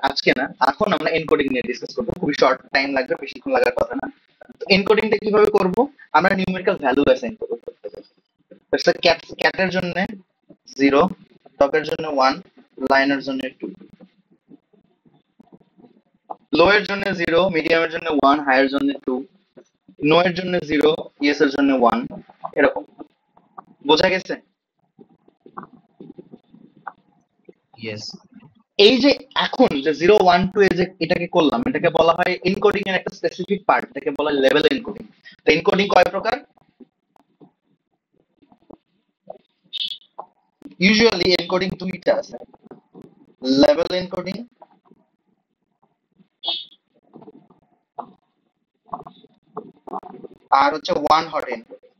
আজকে না, এখন আমরা এনকোডিং নিয়ে ডিসকাস করবো। খুবই শর্ট টাইম লাগবে, বেশিক্ষণ লাগার কথা না। তো এনকোডিংটা কিভাবে করব? আমরা নিউমেরিক্যাল ভ্যালু অ্যাসাইন করবো। ক্যাটের জন্য 0, ডগের জন্য 1, লাইনের জন্য 2, লো এর জন্য 0, মিডিয়ামের জন্য 1, হাইয়ের জন্য 2, নো এর জন্য 0, ইয়েস এর জন্য 1, এরকম। বোঝা গেছে? ইয়েস। এই যে এখন যে 0, 1, 2 এ যে এটাকে করলাম, এটাকে বলা হয় এনকোডিং এর একটা স্পেসিফিক পার্ট, এটাকে বলা হয় লেভেল এনকোডিং। তো এনকোডিং কয় প্রকার? ইউজুয়ালি এনকোডিং দুইটা আছে, লেভেল এনকোডিং আর হচ্ছে ওয়ান হট এনকোডিং।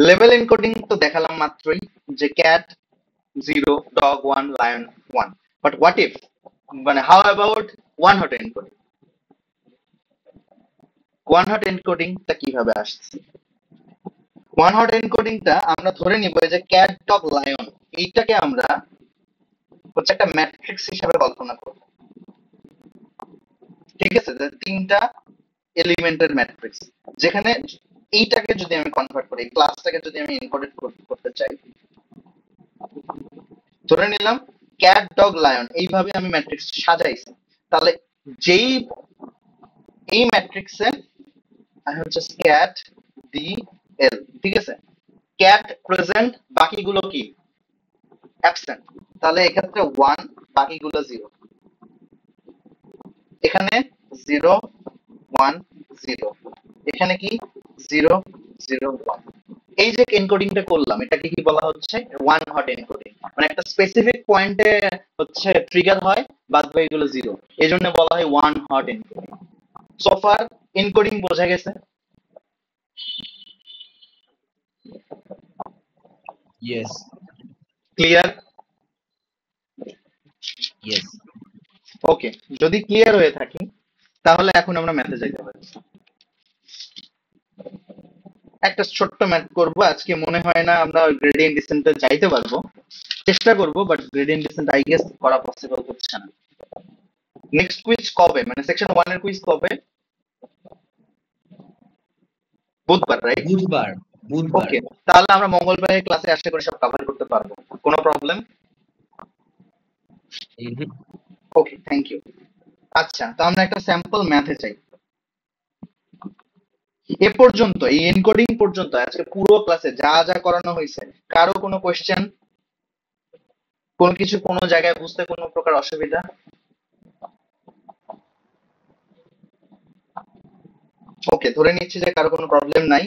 লেভেল এনকোডিং তো দেখালাম মাত্রই, যে cat 0, dog 1, lion 1। But what if, মানে how about one hot encoding? One hot encoding টা কিভাবে আসছে? ওয়ান হট এনকোডিং টা আমরা ধরে নিব যে ক্যাট, ডগ, লায়ন, এইটাকে আমরা হচ্ছে একটা ম্যাট্রিক্স হিসেবে কল্পনা করব। ঠিক আছে, যে তিনটা এলিমেন্টের ম্যাট্রিক্স, যেখানে এইটাকে যদি আমি কনভার্ট করি, ক্লাসটাকে যদি আমি এনকোডেড করতে চাই, ধরে নিলাম ক্যাট, ডগ, লায়ন, এইভাবে আমি ম্যাট্রিক্স সাজাইছি। তাহলে যেই এই ম্যাট্রিক্সে আমি হচ্ছে ক্যাট ডি এল, ঠিক আছে, ক্যাট প্রেজেন্ট, বাকিগুলো কি অ্যাবসেন্ট। তাহলে এক্ষেত্রে 1, বাকিগুলো 0। এখানে 0, 1, 0, এখানে কি 0, 0, 1। এই যে এনকোডিংটা করলাম, এটাকে কি বলা হচ্ছে? One hot encoding. মানে একটা স্পেসিফিক পয়েন্টে হচ্ছে ট্রিগার হয়, বাদ বাকিগুলো 0, এই জন্য বলা হয় ওয়ান হট এনকোডিং। সোফার এনকোডিং বোঝা গেছে? ইয়েস। ক্লিয়ার? ইয়েস। ওকে, যদি ক্লিয়ার হয়ে থাকি তাহলে এখন আমরা ম্যাথে যাইতে পারি। একটা ছোট্ট ম্যাথ করব আজকে। মনে হয় না আমরা গ্রেডিয়েন্ট ডিসেন্টে যাইতে পারবো, চেষ্টা করব, but gradient descent I guess করা পসিবল হচ্ছে না। নেক্সট কুইজ কবে, মানে সেকশন 1 এর কুইজ কবে? বুধবার, রাইট? বুধবার। বুধবার। ওকে, তাহলে আমরা মঙ্গলবারের ক্লাসে আশা করি সব কভার করতে পারবো, কোনো problem? Hmm. Okay, thank you. আচ্ছা, তো আমরা একটা স্যাম্পল ম্যাথে চাই। এ পর্যন্ত এই এনকোডিং পর্যন্ত আজকে পুরো ক্লাসে যা যা করানো হয়েছে, কারো কোনো কোশ্চেন, কোনো কিছু কোনো জায়গায় বুঝতে কোনো প্রকার অসুবিধা? ওকে, ধরে নিচ্ছি যে কারো কোনো প্রবলেম নাই,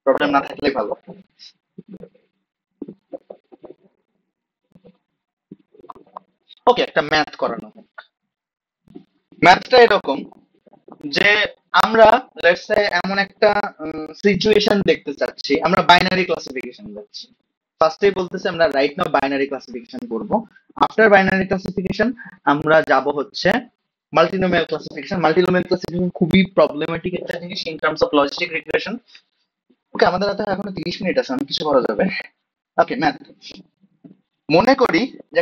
প্রবলেম না থাকলে ভালো। ওকে, একটা ম্যাথ করানো হোক। ম্যাথটা এরকম যে আমরা লেটস সে এমন একটা সিচুয়েশন দেখতে চাচ্ছি, আমরা বাইনারি ক্লাসিফিকেশন যাচ্ছি। ফার্স্টেই বলতেছে আমরা রাইট নাও বাইনারি ক্লাসিফিকেশন করব। আফটার বাইনারি ক্লাসিফিকেশন আমরা যাব হচ্ছে মাল্টিনোমিয়াল ক্লাসিফিকেশন। মাল্টিনোমিয়াল ক্লাসিফিকেশন খুবই প্রবলেমেটিক একটা জিনিস in terms of logistic regression. Okay, আমাদের হাতে এখনো 30 মিনিট আছে, অনেক কিছু করা যাবে। ওকে, ম্যাথ। মনে করি যে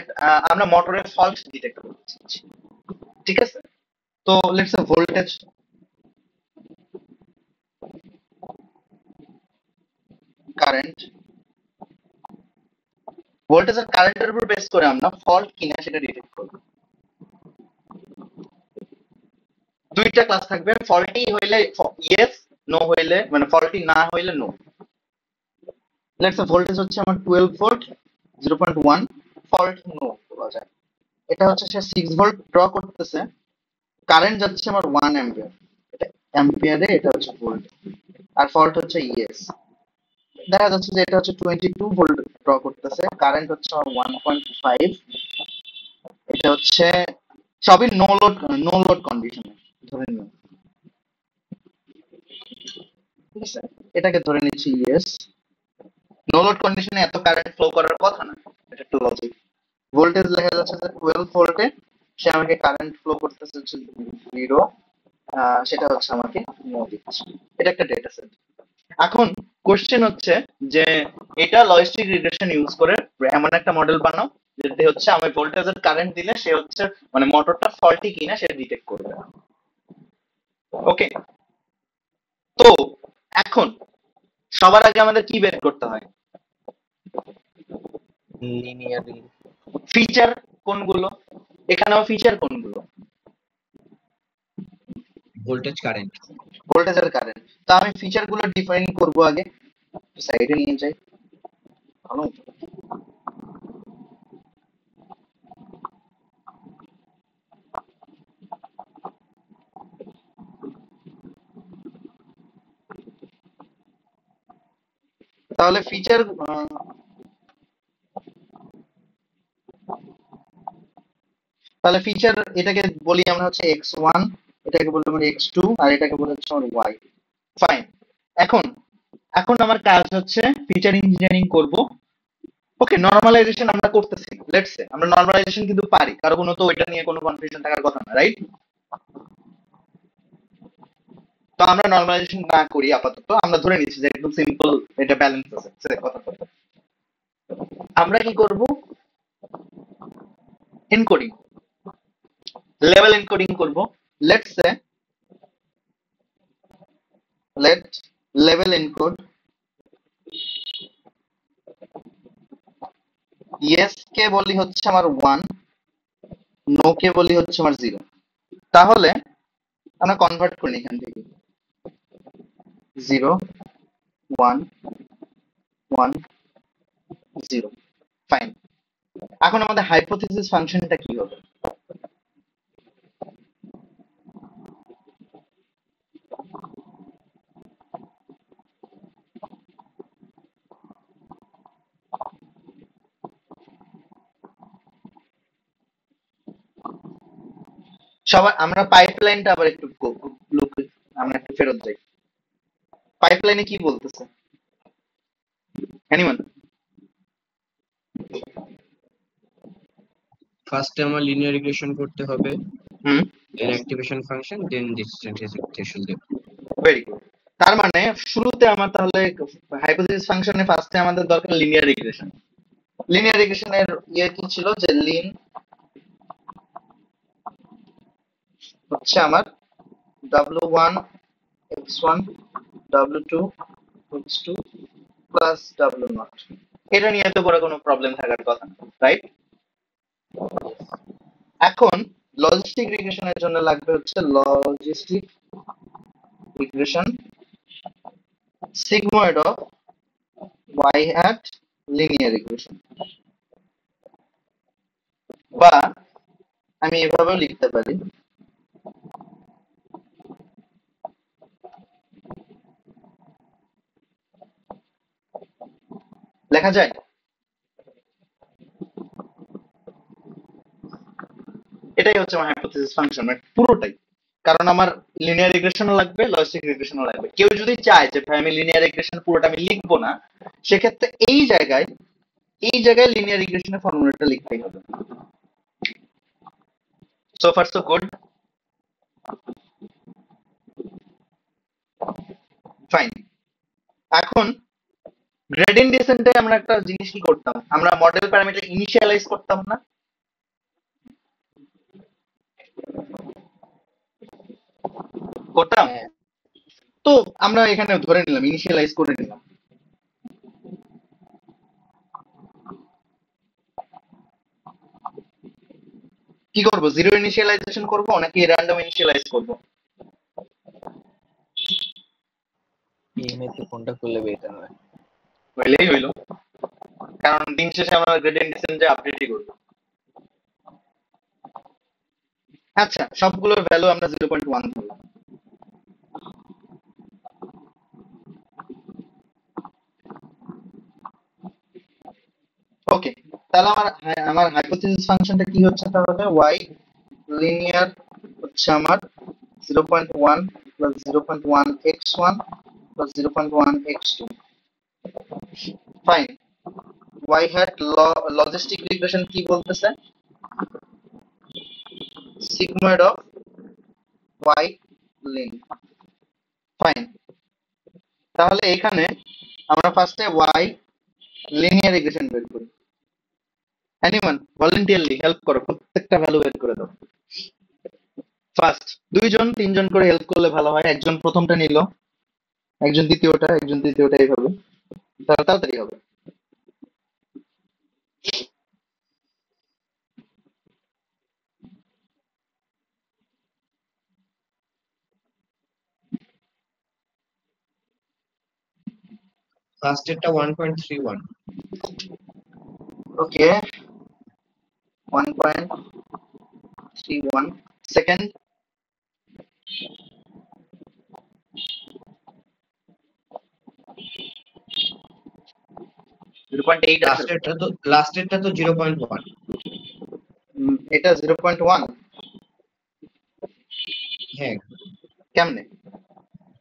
আমরা মোটরের ফল্ট ডিটেক্ট করতে চাচ্ছি, ঠিক আছে? তো let's say voltage, current, voltage আর কারেন্টের উপর বেস করে আমরা ফল্ট কিনা সেটা ডিটেক্ট করব। দুইটা ক্লাস থাকবে, ফল্টি হইলে ইয়েস, নো হইলে মানে ফল্টি না হইলে নো। লেটস সে ভোল্টেজ হচ্ছে আমার 12 ভোল্ট, 0.1, ফল্ট নো বলা যায়। এটা হচ্ছে সে 6 ভোল্ট ড্র করতেছে, কারেন্ট যাচ্ছে আমার 1 অ্যাম্পিয়ার, এটা অ্যাম্পিয়ারে, এটা হচ্ছে ভোল্ট, আর ফল্ট হচ্ছে ইয়েস। দেখা যাচ্ছে যে এটা হচ্ছে 22 ভোল্ট ড্র করতেছে, কারেন্ট হচ্ছে আমার 1.5, এটা হচ্ছে সবই নো লোড কন্ডিশনে ধরে নিও, ঠিক আছে? এটাকে ধরে নিচ্ছি ইয়েস। নো লোড কন্ডিশনে এত কারেন্ট ফ্লো করার কথা না, এটা একটু লজিক। ভোল্টেজ লেখা যাচ্ছে যে 12 ভোল্টে, সে আমাকে কারেন্ট ফ্লো করতেছে হচ্ছে 0, সেটা হচ্ছে আমাকে নো দিচ্ছে। এটা একটা ডেটা সেট। এখন কোশ্চেন হচ্ছে যে এটা লজিস্টিক রিগ্রেশন ইউজ করে এমন একটা মডেল বানাও যেটা হচ্ছে আমি ভোল্টেজ আর কারেন্ট দিলে সে হচ্ছে মানে মোটরটা ফল্টি কিনা সে ডিটেক্ট করবে। ওকে, তো এখন সবার আগে আমাদের কি বের করতে হয়? লিনিয়ার ফিচার কোনগুলো, এখানেও ফিচার কোনগুলো? Voltage current. ভোল্টেজ আর কারেন্ট। তো আমি ফিচার গুলো ডিফাইন করব আগে, সাইডে নিয়ে যাই। ভালো, তাহলে ফিচার, তাহলে ফিচার এটাকে বলি আমরা হচ্ছে x1, এটাকে বলি আমরা x2, আর এটাকে বলি হচ্ছে আমরা y। ফাইন। এখন এখন আমার কাজ হচ্ছে ফিচার ইঞ্জিনিয়ারিং করব। ওকে, নরমালাইজেশন আমরা করতেছি, লেটস সে আমরা নরমালাইজেশন কিন্তু পারি, কারো কোনো তো ওইটা নিয়ে কোনো কনফিউশন থাকার কথা না, রাইট? তো আমরা নরমালাইজেশন না করি আপাতত, আমরা ধরে নিচ্ছি যে একদম সিম্পল, এটা ব্যালেন্স আছে কথা কথা। আমরা কি করব? এনকোডিং, লেভেল এনকোডিং করব। লেটস সে লেট লেভেল এনকোড ইয়েস কে বলি হচ্ছে আমার 1, নো কে বলি হচ্ছে আমার 0। তাহলে আমরা কনভার্ট করি এখান থেকে 0 1 1 0। ফাইন। এখন আমাদের হাইপোথিসিস ফাংশনটা কি হবে? সবাই আমরা পাইপলাইনটা আবার একটু look, আমরা একটু ফেরত যাই। পাইপলাইনে কি বলতেছে? এনিওয়ান? ফার্স্টে আমার লিনিয়ার রিগ্রেশন করতে হবে, হুম, এর activation function, then distance threshold দেব। Very good. তার মানে শুরুতে আমার তাহলে হাইপোথিসিস ফাংশনে ফার্স্টে আমাদের দরকার লিনিয়ার রিগ্রেশন। লিনিয়ার রিগ্রেশনের ইয়ে কি ছিল যে লিন হচ্ছে আমার w1 x1 w2 x2 plus W not. এটা নিয়ে তো বড় কোনো প্রবলেম থাকার কথা না, রাইট? এখন লজিস্টিক রিগ্রেশনের জন্য লাগবে হচ্ছে logistic regression sigmoid of y hat linear regression, বা আমি এভাবেও লিখতে পারি, লেখা যায় এটাই হচ্ছে আমার হাইপোথিসিস ফাংশন, মানে পুরোটাই। কারণ আমার লিনিয়ার রিগ্রেশনও লাগবে, লজিস্টিক রিগ্রেশনও লাগবে। কেউ যদি চায় যে ভাই আমি লিনিয়ার রিগ্রেশন পুরোটা আমি লিখবো না, সেক্ষেত্রে এই জায়গায় লিনিয়ার রিগ্রেশনের ফর্মুলাটা লিখতেই হবে। So far so good, fine. এখন গ্রেডিয়েন্ট ডিসেন্টে আমরা একটা জিনিস কি করতাম, আমরা মডেল প্যারামিটার ইনিশিয়ালাইজ করতাম না? করতাম। হ্যাঁ তো আমরা এখানে ধরে নিলাম, ইনিশিয়ালাইজ করে নিলাম। কি করব, জিরো ইনিশিয়ালাইজেশন করব নাকি র্যান্ডম ইনিশিয়ালাইজ করব? এই মেথে কোনটা করলে বেটার হয়? হইলেই হইলো, কারণ দিন শেষে আমরা গ্রেডিয়েন্ট ডিসেন্টে আপডেটই করব। আচ্ছা, সবগুলোর ভ্যালু আমরা 0.1 ধরলাম। ওকে, তাহলে আমার হাইপোথিসিস ফাংশনটা কি হচ্ছে, তাহলে y লিনিয়ার হচ্ছে আমার 0.1 plus 0.1 x1 plus 0.1 x2। Fine. y hat logistic regression কি বলতেছে, sigmoid of y lin। Fine. তাহলে এখানে আমরা ফার্স্টে y লিনিয়ার রিগ্রেশন বের করি। এনিওয়ান ভলান্টিয়ারলি হেল্প করো, প্রত্যেকটা ভ্যালু বের করে দাও। ফার্স্ট দুইজন তিনজন করে হেল্প করলে ভালো হয়, একজন প্রথমটা নিল, একজন দ্বিতীয়টা, একজন তৃতীয়টা, এইভাবে তাহলে তাড়াতাড়ি হবে। লাস্টেরটা 1.31। Okay, 1.31। Second, zero point eight. লাস্টেরটা তো 0.1। এটা 0.1 হ্যাঁ। কেমনে?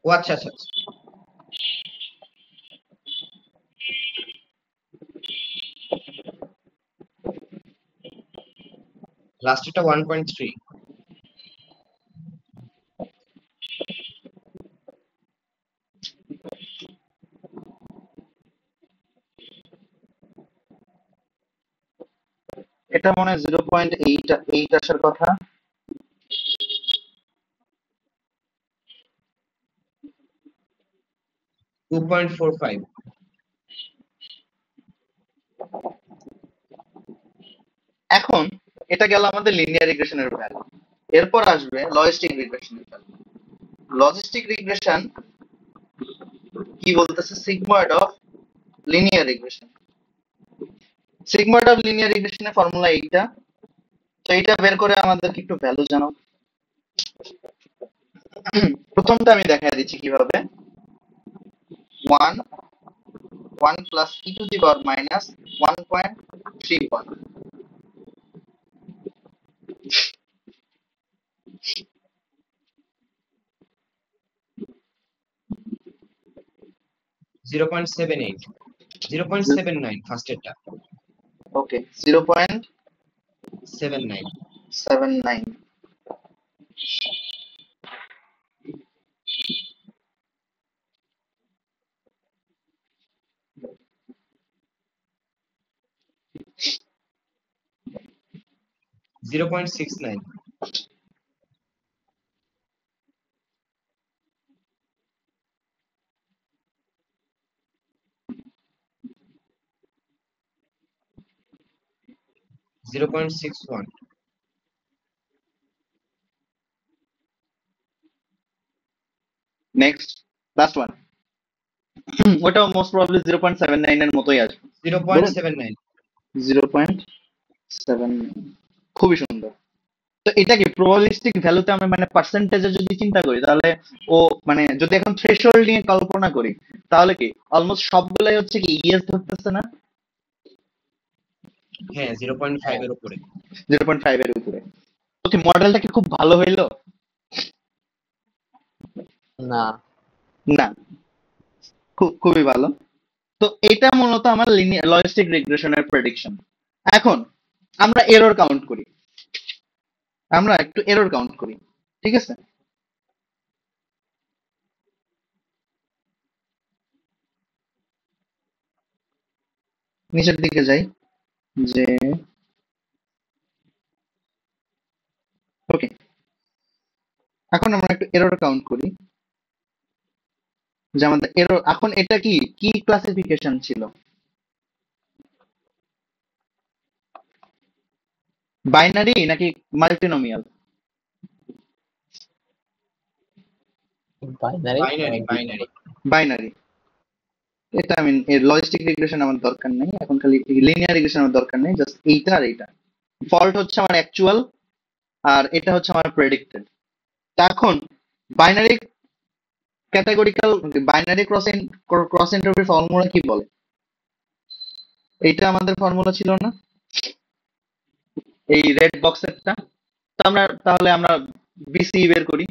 ও আচ্ছা আচ্ছা আচ্ছা। লাস্টেরটা 1.3। এটা মনে হয় 0.8 আসার কথা। 2.45। এখন এটা গেল আমাদের লিনিয়ার রিগ্রেশনের ভ্যালু। এরপর আসবে লজিস্টিক রিগ্রেশনের ভ্যালু। লজিস্টিক রিগ্রেশন কি বলতেছে, sigmoid of linear regression। sigmoid of linear regression এর ফর্মুলা এইটা। তো এইটা বের করে আমাদেরকে একটু ভ্যালু জানাও। প্রথমটা আমি দেখাই দিচ্ছি কিভাবে। 1 1 plus e to the power minus 1.31। 0.78। 0.79 ফার্স্টেরটা। ওকে, 0.79। 79। 0.69। 0.61. Next last one. ওটা মোস্ট প্রবাবলি 0.79 এর মতোই আসবে। 0.79. 0.7, খুবই সুন্দর। তো এটা কি প্রবাবিলিস্টিক ভ্যালুতে আমি মানে পার্সেন্টেজে যদি চিন্তা করি তাহলে ও মানে যদি এখন থ্রেশহোল্ড নিয়ে কল্পনা করি তাহলে কি অলমোস্ট সবগুলাই হচ্ছে কি ইয়েস ধরতেছে না? হ্যাঁ 0.5 এর উপরে। 0.5 এর উপরে। ওকে, মডেলটা কি খুব ভালো হইলো? না, না, খুবই ভালো। তো এটা মূলত আমার লজিস্টিক রিগ্রেশনের প্রেডিকশন। এখন আমরা এরর কাউন্ট করি, আমরা একটু এরর কাউন্ট করি, ঠিক আছে? নিচের দিকে যাই, যে ওকে, এখন আমরা একটু এরর কাউন্ট করি, যে আমাদের এরর এখন এটা কি কি ক্লাসিফিকেশন ছিল? বাইনারি নাকি মাল্টিনোমিয়াল? বাইনারি। বাইনারি। বাইনারি। এটা আমি এর লজিস্টিক রিগ্রেশন আমার দরকার নেই, এখন খালি লিনিয়ার রিগ্রেশন আমার দরকার নেই, জাস্ট এইটা আর এইটা। ফল্ট হচ্ছে আমার অ্যাকচুয়াল আর এটা হচ্ছে আমার প্রেডিক্টেড। এখন binary categorical binary cross entropy formula কি বলে? এইটা আমাদের ফর্মুলা ছিল না, এই রেড বক্সেরটা? তো আমরা তাহলে আমরা বিসি বের করি।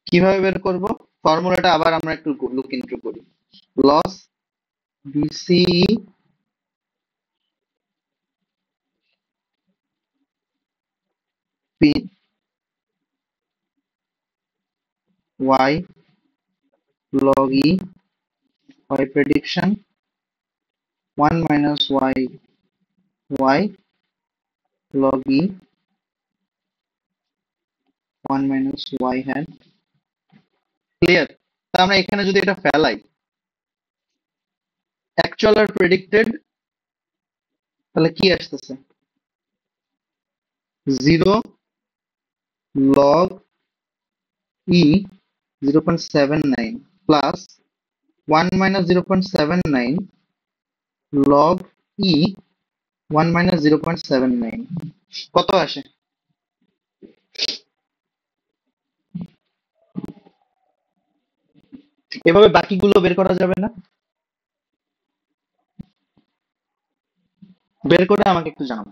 কিভাবে বের করব? ফর্মুলাটা আবার আমরা একটু লুক ইনটু করি। Loss BC p y log e y prediction 1 minus y y log e 1 minus y hat। Clear? আমরা এখানে যদি এটা ফেলাই অ্যাকচুয়াল আর প্রেডিক্টেড, তাহলে কি আসতেছে? 0 log e 0.79 plus 1 minus 0.79 log e 1 minus 0.79 কত আসে? এভাবে বাকিগুলো বের করা যাবে না? বের করে আমাকে একটু জানাও।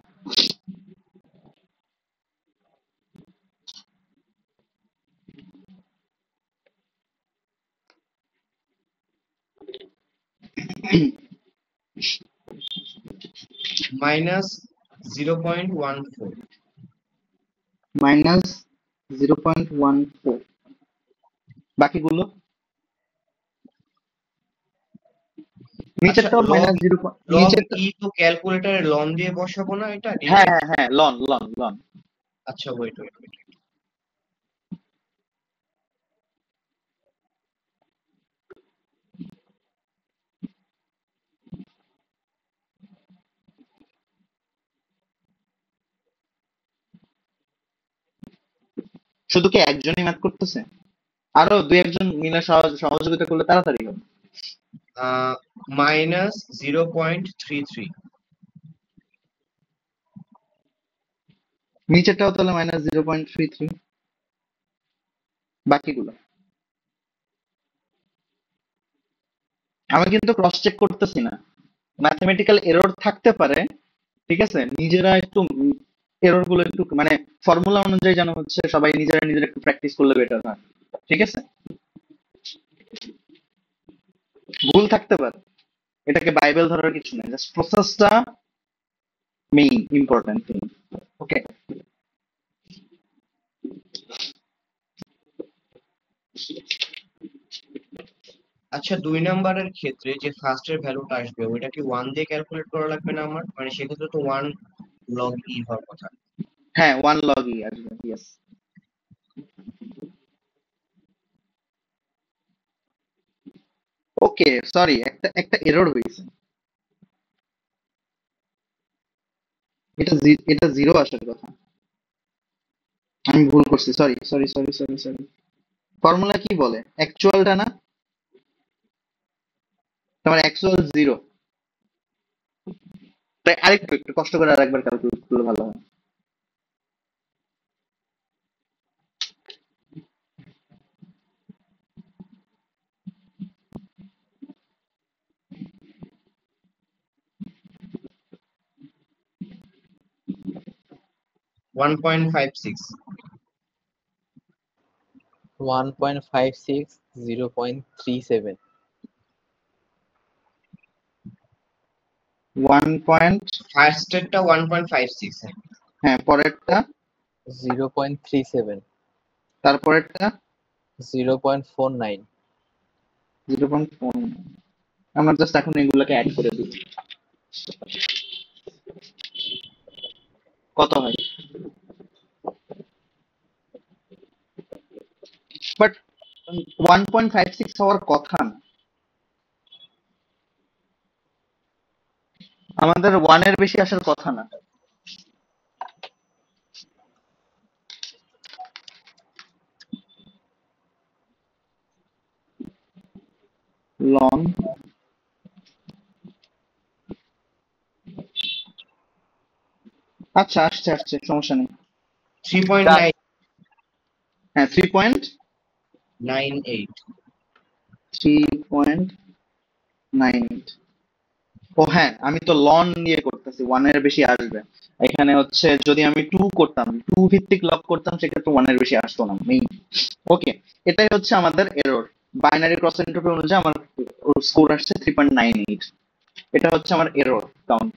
মাইনাস 0.14। মাইনাস 0.14, বাকিগুলো নিচেরটাও আচ্ছা, মাইনাস জিরো, লগ নিচেরটা ই তো ক্যালকুলেটরে লন দিয়ে বসাবো না এটা হ্যাঁ ডিরেক্ট? হ্যাঁ হ্যাঁ লন লন লন। আচ্ছা ওয়েট ওয়েট ওয়েট। শুধু কি একজনই ম্যাথ করতেছে? আরো দুই একজন মিলে সহযোগিতা করলে তাড়াতাড়ি হবে। মাইনাস 0.33। নিচেরটাও তাহলে মাইনাস 0.33, বাকিগুলো আমি কিন্তু ক্রস চেক করতেছি না, ম্যাথমেটিক্যাল এরর থাকতে পারে, ঠিক আছে? নিজেরা একটু এরর গুলো একটু মানে ফর্মুলা অনুযায়ী যেন হচ্ছে সবাই নিজেরা নিজেরা একটু প্র্যাকটিস করলে বেটার হয়, ঠিক আছে? ভুল থাকতে পারে, এটাকে বাইবেল ধরার কিছু নেই, জাস্ট প্রসেসটা মেইন ইম্পর্টেন্ট থিং। ওকে, আচ্ছা 2 নম্বরের ক্ষেত্রে যে ফার্স্ট এর ভ্যালুটা আসবে ওইটা কি 1 দিয়ে ক্যালকুলেট করা লাগবে না আমার? মানে সেক্ষেত্রে তো 1 লগ ই হওয়ার কথা। হ্যাঁ 1 log e আসবে, ইয়েস। ওকে, সরি, একটা একটা এরর হয়েছে। এটা জিরো আসার কথা, আমি ভুল করছি, sorry sorry sorry sorry sorry. Formula কি বলে, অ্যাকচুয়ালটা না, তোমার অ্যাকচুয়াল জিরো। তাই আরেকটু একটু কষ্ট করে আরেকবার ক্যালকুলেট করলে ভালো হয়। One point five six 1.56 0.37 1 point, ফার্স্টেরটা 1.56। হ্যাঁ পরেরটা, 0.37 তারপরেরটা 0.49 0.4। আমরা জাস্ট এখন এগুলোকে অ্যাড করে দিই, কত হয়। বাট 1.56 হওয়ার কথা না, আমাদের ওয়ানের বেশি আসার কথা না। লন, আচ্ছা আসছে আসছে, সমস্যা নেই। 3.998। হ্যাঁ 3.98। ও হ্যাঁ, আমি তো লন নিয়ে করতেছি, ওয়ানের বেশি আসবে। এখানে হচ্ছে যদি আমি টু করতাম, টু ভিত্তিক লক করতাম, সেক্ষেত্রে ওয়ানের বেশি আসতো না মেইন। ওকে, এটাই হচ্ছে আমাদের এরর। বাইনারি ক্রস এন্ট্রপি অনুযায়ী আমার স্কোর আসছে 3.98। এটা হচ্ছে আমার এরর কাউন্ট।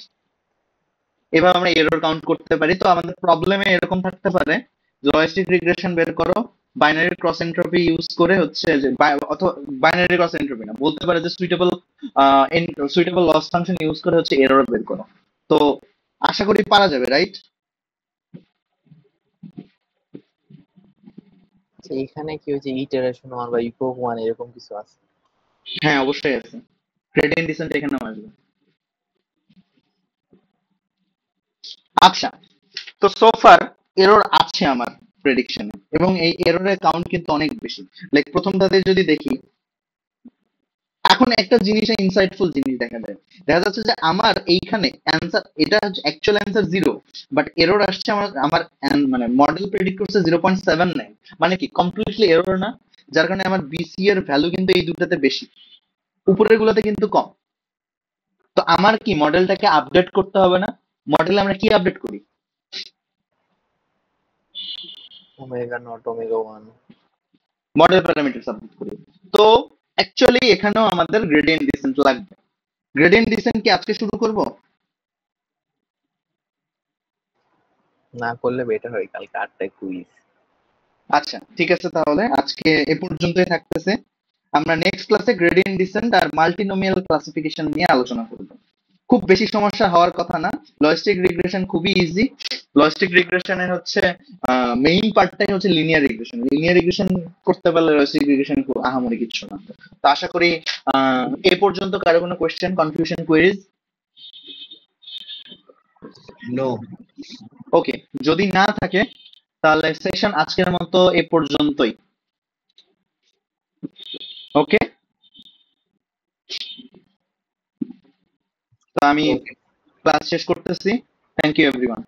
এভাবে আমরা এরর কাউন্ট করতে পারি। তো আমাদের প্রবলেমে এরকম থাকতে পারে, লজিস্টিক রিগ্রেশন বের করো বাইনারি ক্রস এন্ট্রপি ইউজ করে, হচ্ছে যে অথবা বাইনারি ক্রস এন্ট্রপি না, বলতে পারে যে সুইটেবল লস ফাংশন ইউজ করে হচ্ছে এরর বের করো। তো আশা করি পারা যাবে, রাইট? আচ্ছা, এখানে কি হচ্ছে ইটারেশন 1 বা ইপোক 1 এরকম কিছু আছে? হ্যাঁ অবশ্যই আছে, গ্রেডিয়েন্ট ডিসেন্ট এখানেও আসবে। আচ্ছা, তো সোফার এরর আছে আমার প্রেডিকশনে, এবং এই এররের কাউন্ট কিন্তু অনেক বেশি। লাইক প্রথমটাতে যদি দেখি, এখন একটা জিনিসে ইনসাইটফুল জিনিস দেখা যায়, দেখা যাচ্ছে যে আমার এইখানে অ্যান্সার, এটা হচ্ছে actual answer zero, but error আসছে আমার আমার মানে মডেল প্রেডিক্ট করছে 0.79। মানে কি কমপ্লিটলি এরর না, যার কারণে আমার বিসি এর ভ্যালু কিন্তু এই দুটাতে বেশি, উপরের গুলোতে কিন্তু কম। তো আমার কি মডেলটাকে আপডেট করতে হবে না? মডেলে আমরা কি আপডেট করি? Omega not omega 1। Model parameter update করি। তো অ্যাকচুয়ালি এখানেও আমাদের গ্রেডিয়েন্ট ডিসেন্ট লাগবে। গ্রেডিয়েন্ট ডিসেন্ট কি আজকে শুরু করব? না করলে বেটার হয়, কালকে 8টায় কুইজ। আচ্ছা ঠিক আছে, তাহলে আজকে এ পর্যন্তই থাকতেছে। আমরা নেক্সট ক্লাসে গ্রেডিয়েন্ট ডিসেন্ট আর মাল্টিনোমিয়াল ক্লাসিফিকেশন নিয়ে আলোচনা করব। খুব বেশি সমস্যা হওয়ার কথা না, লজিস্টিক রিগ্রেশন খুবই ইজি। লজিস্টিক রিগ্রেশনের হচ্ছে মেইন পার্টটাই হচ্ছে লিনিয়ার রিগ্রেশন। লিনিয়ার রিগ্রেশন করতে পারলে লজিস্টিক রিগ্রেশন খুব আহামরি কিছু না। তো আশা করি এ পর্যন্ত কারো কোনো কোয়েশ্চেন, কনফিউশন, কোয়েরিজ? নো। ওকে, যদি না থাকে তাহলে সেশন আজকের মতো এ পর্যন্তই। ওকে, তো আমি ক্লাস শেষ করতেছি। Thank you everyone.